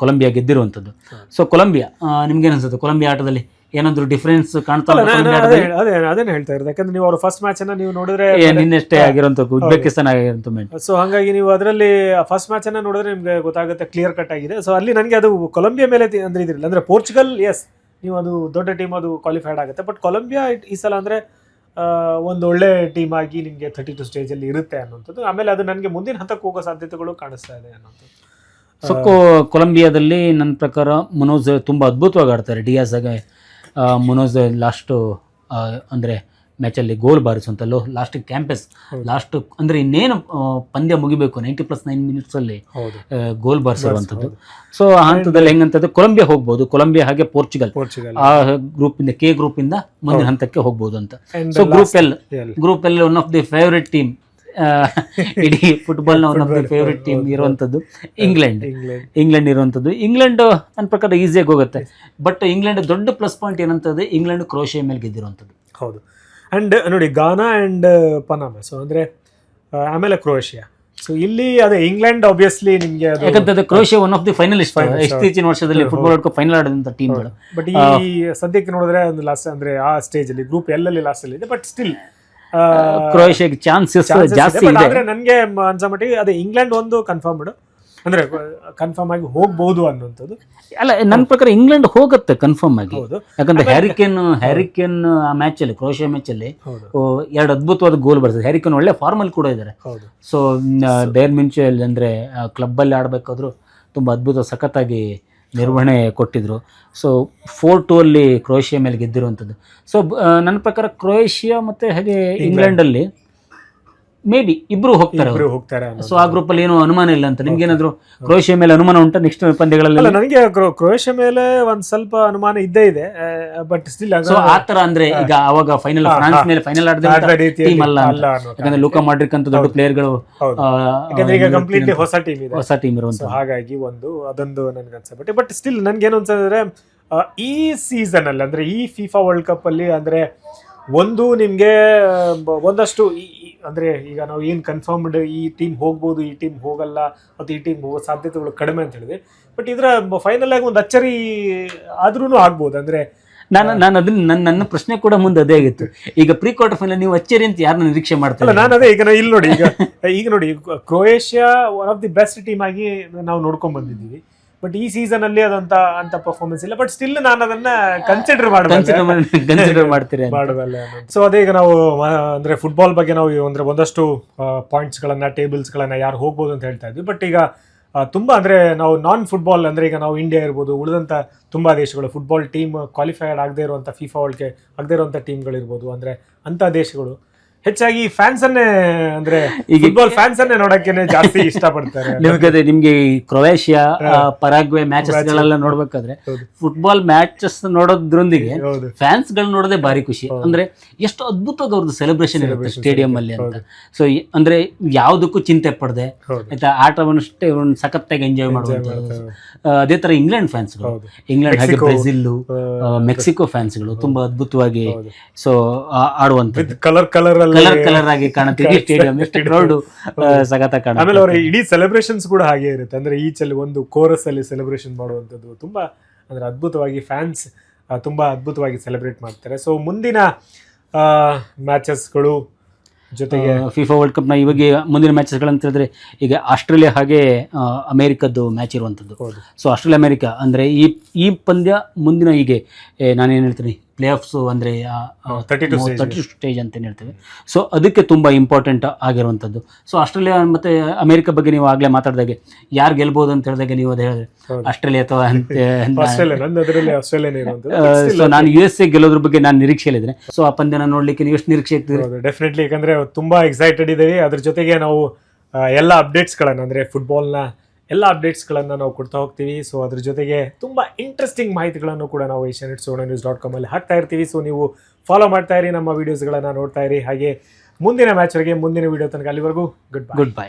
ಕೊಲಂಬಿಯಾ ಗೆದ್ದಿರುವಂಥದ್ದು. ಸೊ ಕೊಲಂಬಿಯಾ ನಿಮ್ಗೆ ಅನ್ಸುತ್ತೆ ಕೊಲಂಬಿಯಾ ಆಟದಲ್ಲಿ ಏನಾದ್ರು ಡಿಫರೆನ್ಸ್ ಕಾಣ್ತಾ? ಅದೇನು ಹೇಳ್ತಾ ಇರೋದು, ಯಾಕಂದ್ರೆ ನೀವು ಅವ್ರ ಫಸ್ಟ್ ಮ್ಯಾಚ್ ಅನ್ನ ನೀವು ನೋಡಿದ್ರೆ ನಿನ್ನೆಷ್ಟೇ ಆಗಿರೋಂಥ ಉಜ್ಬೇಕಿಸ್ತಾನ್ ಆಗಿರೋಂಥ ಮ್ಯಾಚ್. ಸೊ ಹಂಗಾಗಿ ನೀವು ಅದರಲ್ಲಿ ಫಸ್ಟ್ ಮ್ಯಾಚ್ ಅನ್ನ ನೋಡಿದ್ರೆ ನಿಮ್ಗೆ ಗೊತ್ತಾಗುತ್ತೆ, ಕ್ಲಿಯರ್ ಕಟ್ ಆಗಿದೆ. ಸೊ ಅಲ್ಲಿ ನನಗೆ ಅದು ಕೊಲಂಬಿಯಾ ಮೇಲೆ ಅಂದ್ರೆ ಇದ್ರಿಲ್ಲ. ಅಂದ್ರೆ ಪೋರ್ಚುಗಲ್ ಎಸ್ ನೀವು ಅದು ದೊಡ್ಡ ಟೀಮ್ ಅದು ಕ್ವಾಲಿಫೈಡ್ ಆಗುತ್ತೆ, ಬಟ್ ಕೊಲಂಬಿಯಾ ಈ ಸಲ ಅಂದ್ರೆ ಒಂದು ಒಳ್ಳೆ ಟೀಮ್ ಆಗಿ ನಿಮಗೆ 32 ಸ್ಟೇಜ್ ಅಲ್ಲಿ ಇರುತ್ತೆ ಅನ್ನೋಂಥದ್ದು. ಆಮೇಲೆ ಅದು ನನಗೆ ಮುಂದಿನ ಹಂತಕ್ಕೆ ಹೋಗೋ ಸಾಧ್ಯತೆಗಳು ಕಾಣಿಸ್ತಾ ಇದೆ ಅನ್ನೋಂಥದ್ದು. ಸೊ ಕೊಲಂಬಿಯಾದಲ್ಲಿ ನನ್ನ ಪ್ರಕಾರ ಮುನೋಜ್ ತುಂಬ ಅದ್ಭುತವಾಗಿ ಆಡ್ತಾರೆ. ಡಿಯಾಸ್ ಆಗ ಮುನೋಜ್ ಲಾಸ್ಟು ಅಂದರೆ ಮ್ಯಾಚಲ್ಲಿ ಗೋಲ್ ಬಾರಿಸುವಂಥ ಲಾಸ್ಟ್ ಕ್ಯಾಂಪಸ್ ಲಾಸ್ಟ್ ಅಂದರೆ ಇನ್ನೇನು ಪಂದ್ಯ ಮುಗಿಬೇಕು 90+9 ಮಿನಿಟ್ಸಲ್ಲಿ ಗೋಲ್ ಬಾರಿಸಿರುವಂಥದ್ದು. ಸೊ ಆ ಹಂತದಲ್ಲಿ ಹೆಂಗಂತಂದ್ರೆ ಕೊಲಂಬಿಯಾ ಹೋಗ್ಬೋದು. ಕೊಲಂಬಿಯಾ ಹಾಗೆ ಪೋರ್ಚುಗಲ್ ಆ ಗ್ರೂಪಿಂದ ಕೆ ಗ್ರೂಪಿಂದ ಮುಂದಿನ ಹಂತಕ್ಕೆ ಹೋಗ್ಬೋದು ಅಂತ. So group L one of the favourite team, ಇಡೀ ಫುಟ್ಬಾಲ್ನ one of the favourite team ಇರುವಂಥದ್ದು ಇಂಗ್ಲೆಂಡ್ ಇರುವಂಥದ್ದು. ಇಂಗ್ಲೆಂಡ್ ನನ್ನ ಪ್ರಕಾರ ಈಸಿಯಾಗಿ ಹೋಗುತ್ತೆ. ಬಟ್ ಇಂಗ್ಲೆಂಡ್ ದೊಡ್ಡ ಪ್ಲಸ್ ಪಾಯಿಂಟ್ ಏನಂತಂದ್ರೆ ಇಂಗ್ಲೆಂಡ್ ಕ್ರೊಯೇಷಿಯಾ ಮೇಲೆ ಗೆದ್ದಿರುವಂಥದ್ದು. ಹೌದು. ಅಂಡ್ ನೋಡಿ ಗಾನಾ ಅಂಡ್ ಪನಾಮಾ, ಸೊ ಅಂದ್ರೆ ಆಮೇಲೆ ಕ್ರೊಯೇಷಿಯಾ. ಸೊ ಇಲ್ಲಿ ಅದೇ ಇಂಗ್ಲೆಂಡ್ ಆಬ್ವಿಯಸ್ಲಿ ನಿಮಗೆ ಯಾಕಂತಂದ್ರೆ Croatia one of the finalist ಇತ್ತೀಚಿನ ವರ್ಷದಲ್ಲಿ ಫುಟ್ಬಾಲ್ ವರ್ಲ್ಡ್ ಕಪ್ ಫೈನಲ್ ಆಡಿದಂಥ ಟೀಮ್ಗಳು. ಬಟ್ ಈ ಸದ್ಯಕ್ಕೆ ನೋಡಿದ್ರೆ ಒಂದು ಲಾಸ್ಟ್ ಅಂದ್ರೆ ಆ ಸ್ಟೇಜ್ ಅಲ್ಲಿ ಗ್ರೂಪ್ ಎಲ್ ಅಲ್ಲಿ ಲಾಸ್ಟ್ ಅಲ್ಲಿ ಇದೆ. ಬಟ್ ಸ್ಟಿಲ್ ಕ್ರೊಯೇಷಿಯಾಗೆ ಚಾನ್ಸಸ್ ಜಾಸ್ತಿ ಇದೆ. ಆದ್ರೆ ನನಗೆ ಅನ್ಸೋ ಮಟ್ಟಿಗೆ ಅದೇ ಇಂಗ್ಲೆಂಡ್ ಒಂದು ಕನ್ಫರ್ಮ್ಡ್ ಅಂದ್ರೆ ಕನ್ಫರ್ಮ್ ಆಗಿ ಹೋಗ್ಬಹುದು ಅನ್ನುವಂಥದ್ದು. ಅಲ್ಲ ನನ್ನ ಪ್ರಕಾರ ಇಂಗ್ಲೆಂಡ್ ಹೋಗುತ್ತೆ ಕನ್ಫರ್ಮ್ ಆಗಿ. ಯಾಕಂದ್ರೆ ಹ್ಯಾರಿಕೇನ್ ಆ ಮ್ಯಾಚ್ ಅಲ್ಲಿ ಕ್ರೊಯೇಷಿಯಾ ಮ್ಯಾಚ್ ಅಲ್ಲಿ 2 ಅದ್ಭುತವಾದ ಗೋಲ್ ಬರ್ತದೆ. ಹ್ಯಾರಿಕೇನ್ ಒಳ್ಳೆ ಫಾರ್ಮಲ್ಲಿ ಕೂಡ ಇದ್ದಾರೆ. ಸೊ ಬಯರ್ನ್ ಮ್ಯೂನಿಚ್ ಅಂದ್ರೆ ಕ್ಲಬ್ ಅಲ್ಲಿ ಆಡ್ಬೇಕಾದ್ರು ತುಂಬಾ ಅದ್ಭುತ ಸಖತ್ತಾಗಿ ನಿರ್ವಹಣೆ ಕೊಟ್ಟಿದ್ರು. ಸೊ 4-2 ಅಲ್ಲಿ ಕ್ರೊಯೇಷಿಯಾ ಮೇಲೆ ಗೆದ್ದಿರುವಂಥದ್ದು. ಸೊ ನನ್ನ ಪ್ರಕಾರ ಕ್ರೊಯೇಷಿಯಾ ಮತ್ತು ಹಾಗೆ ಇಂಗ್ಲೆಂಡಲ್ಲಿ ಮೇ ಬಿ ಇಬ್ರು ಹೋಗ್ತಾರೆ ಇಬ್ರು ಹೋಗ್ತಾರೆ ಸೊ ಆ ಗ್ರೂಪ್ ಅಲ್ಲಿ ಏನು ಅನುಮಾನ ಇಲ್ಲ ಅಂತ ನಿಮ್ಗೆ ಏನಾದ್ರು ಕ್ರೊಯೇಷಿಯಾ ಮೇಲೆ ಅನುಮಾನ ಉಂಟಾ ನೆಕ್ಸ್ಟ್ ಪಂದ್ಯಗಳಲ್ಲಿ? ಅಲ್ಲ, ನನಗೆ ಕ್ರೊಯೇಷಿಯಾ ಮೇಲೆ ಒಂದ್ ಸ್ವಲ್ಪ ಅನುಮಾನ ಇದ್ದೇ ಇದೆ, ಬಟ್ ಸ್ಟಿಲ್ ಸೊ ಆತರ ಅಂದ್ರೆ ಈಗ ಅವಾಗ ಫೈನಲ್ ಫ್ರಾನ್ಸ್ ಮೇಲೆ ಫೈನಲ್ ಆಡಿದ ಟೀಮ್ ಅಲ್ಲ ಅಂತ. ಯಾಕಂದ್ರೆ ಲೂಕಾ ಮಾಡ್ರಿಕ್ ಅಂತ ದೊಡ್ಡ ಪ್ಲೇಯರ್ಗಳು ಈಗ ಕಂಪ್ಲೀಟ್ಲಿ ಹೊಸ ಟೀಮ್ ಇದೆ, ಹೊಸ ಟೀಮ್ ಇರುವಂತ, ಹಾಗಾಗಿ ಅದೊಂದು ನನ್ಗೆ ಅನ್ಸತ್ತೆ. ಬಟ್ ಸ್ಟಿಲ್ ನನ್ಗೆ ಏನು ಅನ್ಸಂದ್ರೆ ಈ ಸೀಸನ್ ಅಲ್ಲಿ ಅಂದ್ರೆ ಈ ಫಿಫಾ ವರ್ಲ್ಡ್ ಕಪ್ ಅಲ್ಲಿ ಅಂದ್ರೆ ಒಂದು ನಿಮ್ಗೆ ಒಂದಷ್ಟು ಅಂದ್ರೆ ಈಗ ನಾವು ಏನ್ ಕನ್ಫರ್ಮ್ಡ್ ಈ ಟೀಮ್ ಹೋಗ್ಬೋದು, ಈ ಟೀಮ್ ಹೋಗಲ್ಲ, ಮತ್ತು ಈ ಟೀಮ್ ಹೋಗೋ ಸಾಧ್ಯತೆಗಳು ಕಡಿಮೆ ಅಂತ ಹೇಳಿದೆ. ಬಟ್ ಇದ್ರ ಫೈನಲ್ ಆಗಿ ಒಂದು ಅಚ್ಚರಿ ಆದ್ರೂ ಆಗ್ಬೋದು. ಅಂದ್ರೆ ನಾನು ಅದನ್ನ ನನ್ನ ಪ್ರಶ್ನೆ ಕೂಡ ಮುಂದೆ ಅದೇ ಆಗಿತ್ತು. ಈಗ ಪ್ರೀ ಕ್ವಾರ್ಟರ್ ಫೈನಲ್ ನೀವು ಅಚ್ಚರಿ ಅಂತ ಯಾರನ್ನ ನಿರೀಕ್ಷೆ ಮಾಡ್ತಾರೆ? ನಾನು ಅದೇ ಈಗ ಇಲ್ಲಿ ನೋಡಿ, ಈಗ ನೋಡಿ Croatia one of the best team ಆಗಿ ನಾವು ನೋಡ್ಕೊಂಡ್ ಬಂದಿದ್ದೀವಿ. ಬಟ್ ಈ ಸೀಸನ್ ಅಲ್ಲಿ ಅಂತ ಪರ್ಫಾರ್ಮೆನ್ಸ್ ಇಲ್ಲ. ಬಟ್ ಸ್ಟಿಲ್ ನಾನು ಅದನ್ನ ಕನ್ಸಿಡರ್ ಮಾಡಬಲ್ಲ. ಸೊ ಅದೇ ಈಗ ನಾವು ಅಂದ್ರೆ ಫುಟ್ಬಾಲ್ ಬಗ್ಗೆ ನಾವು ಅಂದ್ರೆ ಒಂದಷ್ಟು ಪಾಯಿಂಟ್ಸ್ ಗಳನ್ನ, ಟೇಬಲ್ಸ್ ಗಳನ್ನ ಯಾರು ಹೋಗ್ಬೋದು ಅಂತ ಹೇಳ್ತಾ ಇದ್ವಿ. ಬಟ್ ಈಗ ತುಂಬಾ ಅಂದ್ರೆ ನಾವು ನಾನ್ ಫುಟ್ಬಾಲ್ ಅಂದ್ರೆ ಈಗ ನಾವು ಇಂಡಿಯಾ ಇರ್ಬೋದು, ಉಳಿದಂತ ತುಂಬಾ ದೇಶಗಳು ಫುಟ್ಬಾಲ್ ಟೀಮ್ ಕ್ವಾಲಿಫೈಡ್ ಆಗದೆ ಇರುವಂತ ಫಿಫಾ ವರ್ಲ್ಡ್ಗೆ ಆಗದೆ ಇರುವಂತ ಟೀಮ್ಗಳಿರ್ಬೋದು, ಅಂದ್ರೆ ಅಂತ ದೇಶಗಳು ಹೆಚ್ಚಾಗಿ ಫ್ಯಾನ್ಸ್ ಅನ್ನೇ ಅಂದ್ರೆ ಫುಟ್ಬಾಲ್ ಫ್ಯಾನ್ಸ್ ಅನ್ನೇ ನೋಡಕ್ಕೆ ಜಾಸ್ತಿ ಇಷ್ಟಪಡ್ತಾರೆ. ನಿಮ್ಗೆ ಕ್ರೊಯೇಷಿಯಾ ಪರಾಗ್ವೆ ಮ್ಯಾಚಸ್ ಗಳೆಲ್ಲ ನೋಡ್ಬೇಕಾದ್ರೆ ಫುಟ್ಬಾಲ್ ಮ್ಯಾಚಸ್ ನೋಡೋದ್ರೊಂದಿಗೆ ಫ್ಯಾನ್ಸ್ ಗಳು ನೋಡೋದೇ ಭಾರಿ ಖುಷಿ. ಅಂದ್ರೆ ಎಷ್ಟು ಅದ್ಭುತವಾಗಿ ಅವ್ರದ್ದು ಸೆಲೆಬ್ರೇಷನ್ ಇರುತ್ತೆ ಸ್ಟೇಡಿಯಂ ಅಲ್ಲಿ ಅಂತ. ಸೊ ಅಂದ್ರೆ ಯಾವ್ದಕ್ಕೂ ಚಿಂತೆ ಪಡದೆ ಆಯ್ತಾ, ಆಟವನ್ನಷ್ಟೇ ಒಂದು ಸಖತ್ತಾಗಿ ಎಂಜಾಯ್ ಮಾಡುವಂಥದ್ದು. ಅದೇ ತರ ಇಂಗ್ಲೆಂಡ್ ಫ್ಯಾನ್ಸ್ಗಳು, ಇಂಗ್ಲೆಂಡ್ ಹಾಗೆ ಬ್ರೆಜಿಲ್, ಮೆಕ್ಸಿಕೋ ಫ್ಯಾನ್ಸ್ಗಳು ತುಂಬಾ ಅದ್ಭುತವಾಗಿ ಸೊ ಆಡುವಂಥದ್ದು, ಕಲರ್ ಆಗಿ ಕಾಣುತ್ತೆ ಸ್ಟೇಡಿಯಂ. ಎಷ್ಟು ಕ್ರೌಡ್ ಸಖತ್ತಾಗಿ ಕಾಣುತ್ತೆ. ಆಮೇಲೆ ಅವರ ಇಡೀ ಸೆಲೆಬ್ರೇಷನ್ಸ್ ಕೂಡ ಹಾಗೆ ಇರುತ್ತೆ. ಅಂದ್ರೆ ಈಚಲ್ಲಿ ಒಂದು ಕೋರಸ್ ಅಲ್ಲಿ ಸೆಲೆಬ್ರೇಷನ್ ಮಾಡುವಂಥದ್ದು ತುಂಬಾ ಅಂದ್ರೆ ಅದ್ಭುತವಾಗಿ ಫ್ಯಾನ್ಸ್ ತುಂಬಾ ಅದ್ಭುತವಾಗಿ ಸೆಲೆಬ್ರೇಟ್ ಮಾಡ್ತಾರೆ. ಸೊ ಮುಂದಿನ ಮ್ಯಾಚಸ್ಗಳು ಜೊತೆಗೆ ಫಿಫಾ ವರ್ಲ್ಡ್ ಕಪ್ನ ಇವಾಗ ಮುಂದಿನ ಮ್ಯಾಚಸ್ಗಳಂತ ಹೇಳಿದ್ರೆ ಈಗ ಆಸ್ಟ್ರೇಲಿಯಾ ಹಾಗೆ ಅಮೆರಿಕದ್ದು ಮ್ಯಾಚ್ ಇರುವಂಥದ್ದು. ಸೊ ಆಸ್ಟ್ರೇಲಿಯಾ ಅಮೆರಿಕ ಅಂದರೆ ಈ ಪಂದ್ಯ ಮುಂದಿನ ಹೀಗೆ ನಾನೇನು ಹೇಳ್ತೀನಿ ಪ್ಲೇ ಆಫ್ಸು ಅಂದರೆ 32 ಸ್ಟೇಜ್ ಅಂತ ಹೇಳ್ತೇವೆ. ಸೊ ಅದಕ್ಕೆ ತುಂಬ ಇಂಪಾರ್ಟೆಂಟ್ ಆಗಿರುವಂಥದ್ದು. ಸೊ ಆಸ್ಟ್ರೇಲಿಯಾ ಮತ್ತು ಅಮೆರಿಕ ಬಗ್ಗೆ ನೀವು ಆಗಲೇ ಮಾತಾಡಿದಾಗೆ ಯಾರು ಗೆಲ್ಬೋದು ಅಂತ ಹೇಳಿದಾಗ ನೀವು ಅದು ಹೇಳಿದ್ರೆ ಆಸ್ಟ್ರೇಲಿಯಾ ಅಥವಾ ಸೊ ನಾನು USA ಗೆಲ್ಲೋದ್ರ ಬಗ್ಗೆ ನಾನು ನಿರೀಕ್ಷೆಯಲ್ಲಿದ್ದೇನೆ. ಸೊ ಆ ಪಂದ್ಯನ ನೋಡ್ಲಿಕ್ಕೆ ನೀವು ಎಷ್ಟು ನಿರೀಕ್ಷೆ ಇರ್ತೀರಿ? ಡೆಫಿನೆಟ್ಲಿ, ಯಾಕಂದ್ರೆ ತುಂಬಾ ಎಕ್ಸೈಟೆಡ್ ಇದ್ದೀವಿ. ಅದ್ರ ಜೊತೆಗೆ ನಾವು ಎಲ್ಲ ಅಪ್ಡೇಟ್ಸ್ಗಳನ್ನು ಅಂದರೆ ಫುಟ್ಬಾಲ್ನ ಎಲ್ಲ ಅಪ್ಡೇಟ್ಸ್ಗಳನ್ನು ನಾವು ಕೊಡ್ತಾ ಹೋಗ್ತೀವಿ. ಸೊ ಅದ್ರ ಜೊತೆಗೆ ತುಂಬ ಇಂಟ್ರೆಸ್ಟಿಂಗ್ ಮಾಹಿತಿಗಳನ್ನು ಕೂಡ ನಾವು asianetsuvarnanews.com ಅಲ್ಲಿ ಹಾಕ್ತಾ ಇರ್ತೀವಿ. ಸೊ ನೀವು ಫಾಲೋ ಮಾಡ್ತಾ ಇರಿ, ನಮ್ಮ ವೀಡಿಯೋಸ್ಗಳನ್ನು ನೋಡ್ತಾ ಇರಿ. ಹಾಗೆ ಮುಂದಿನ ಮ್ಯಾಚ್ವರೆಗೆ, ಮುಂದಿನ ವೀಡಿಯೋ ತನಕ ಅಲ್ಲಿವರೆಗೂ ಗುಡ್ ಬೈ.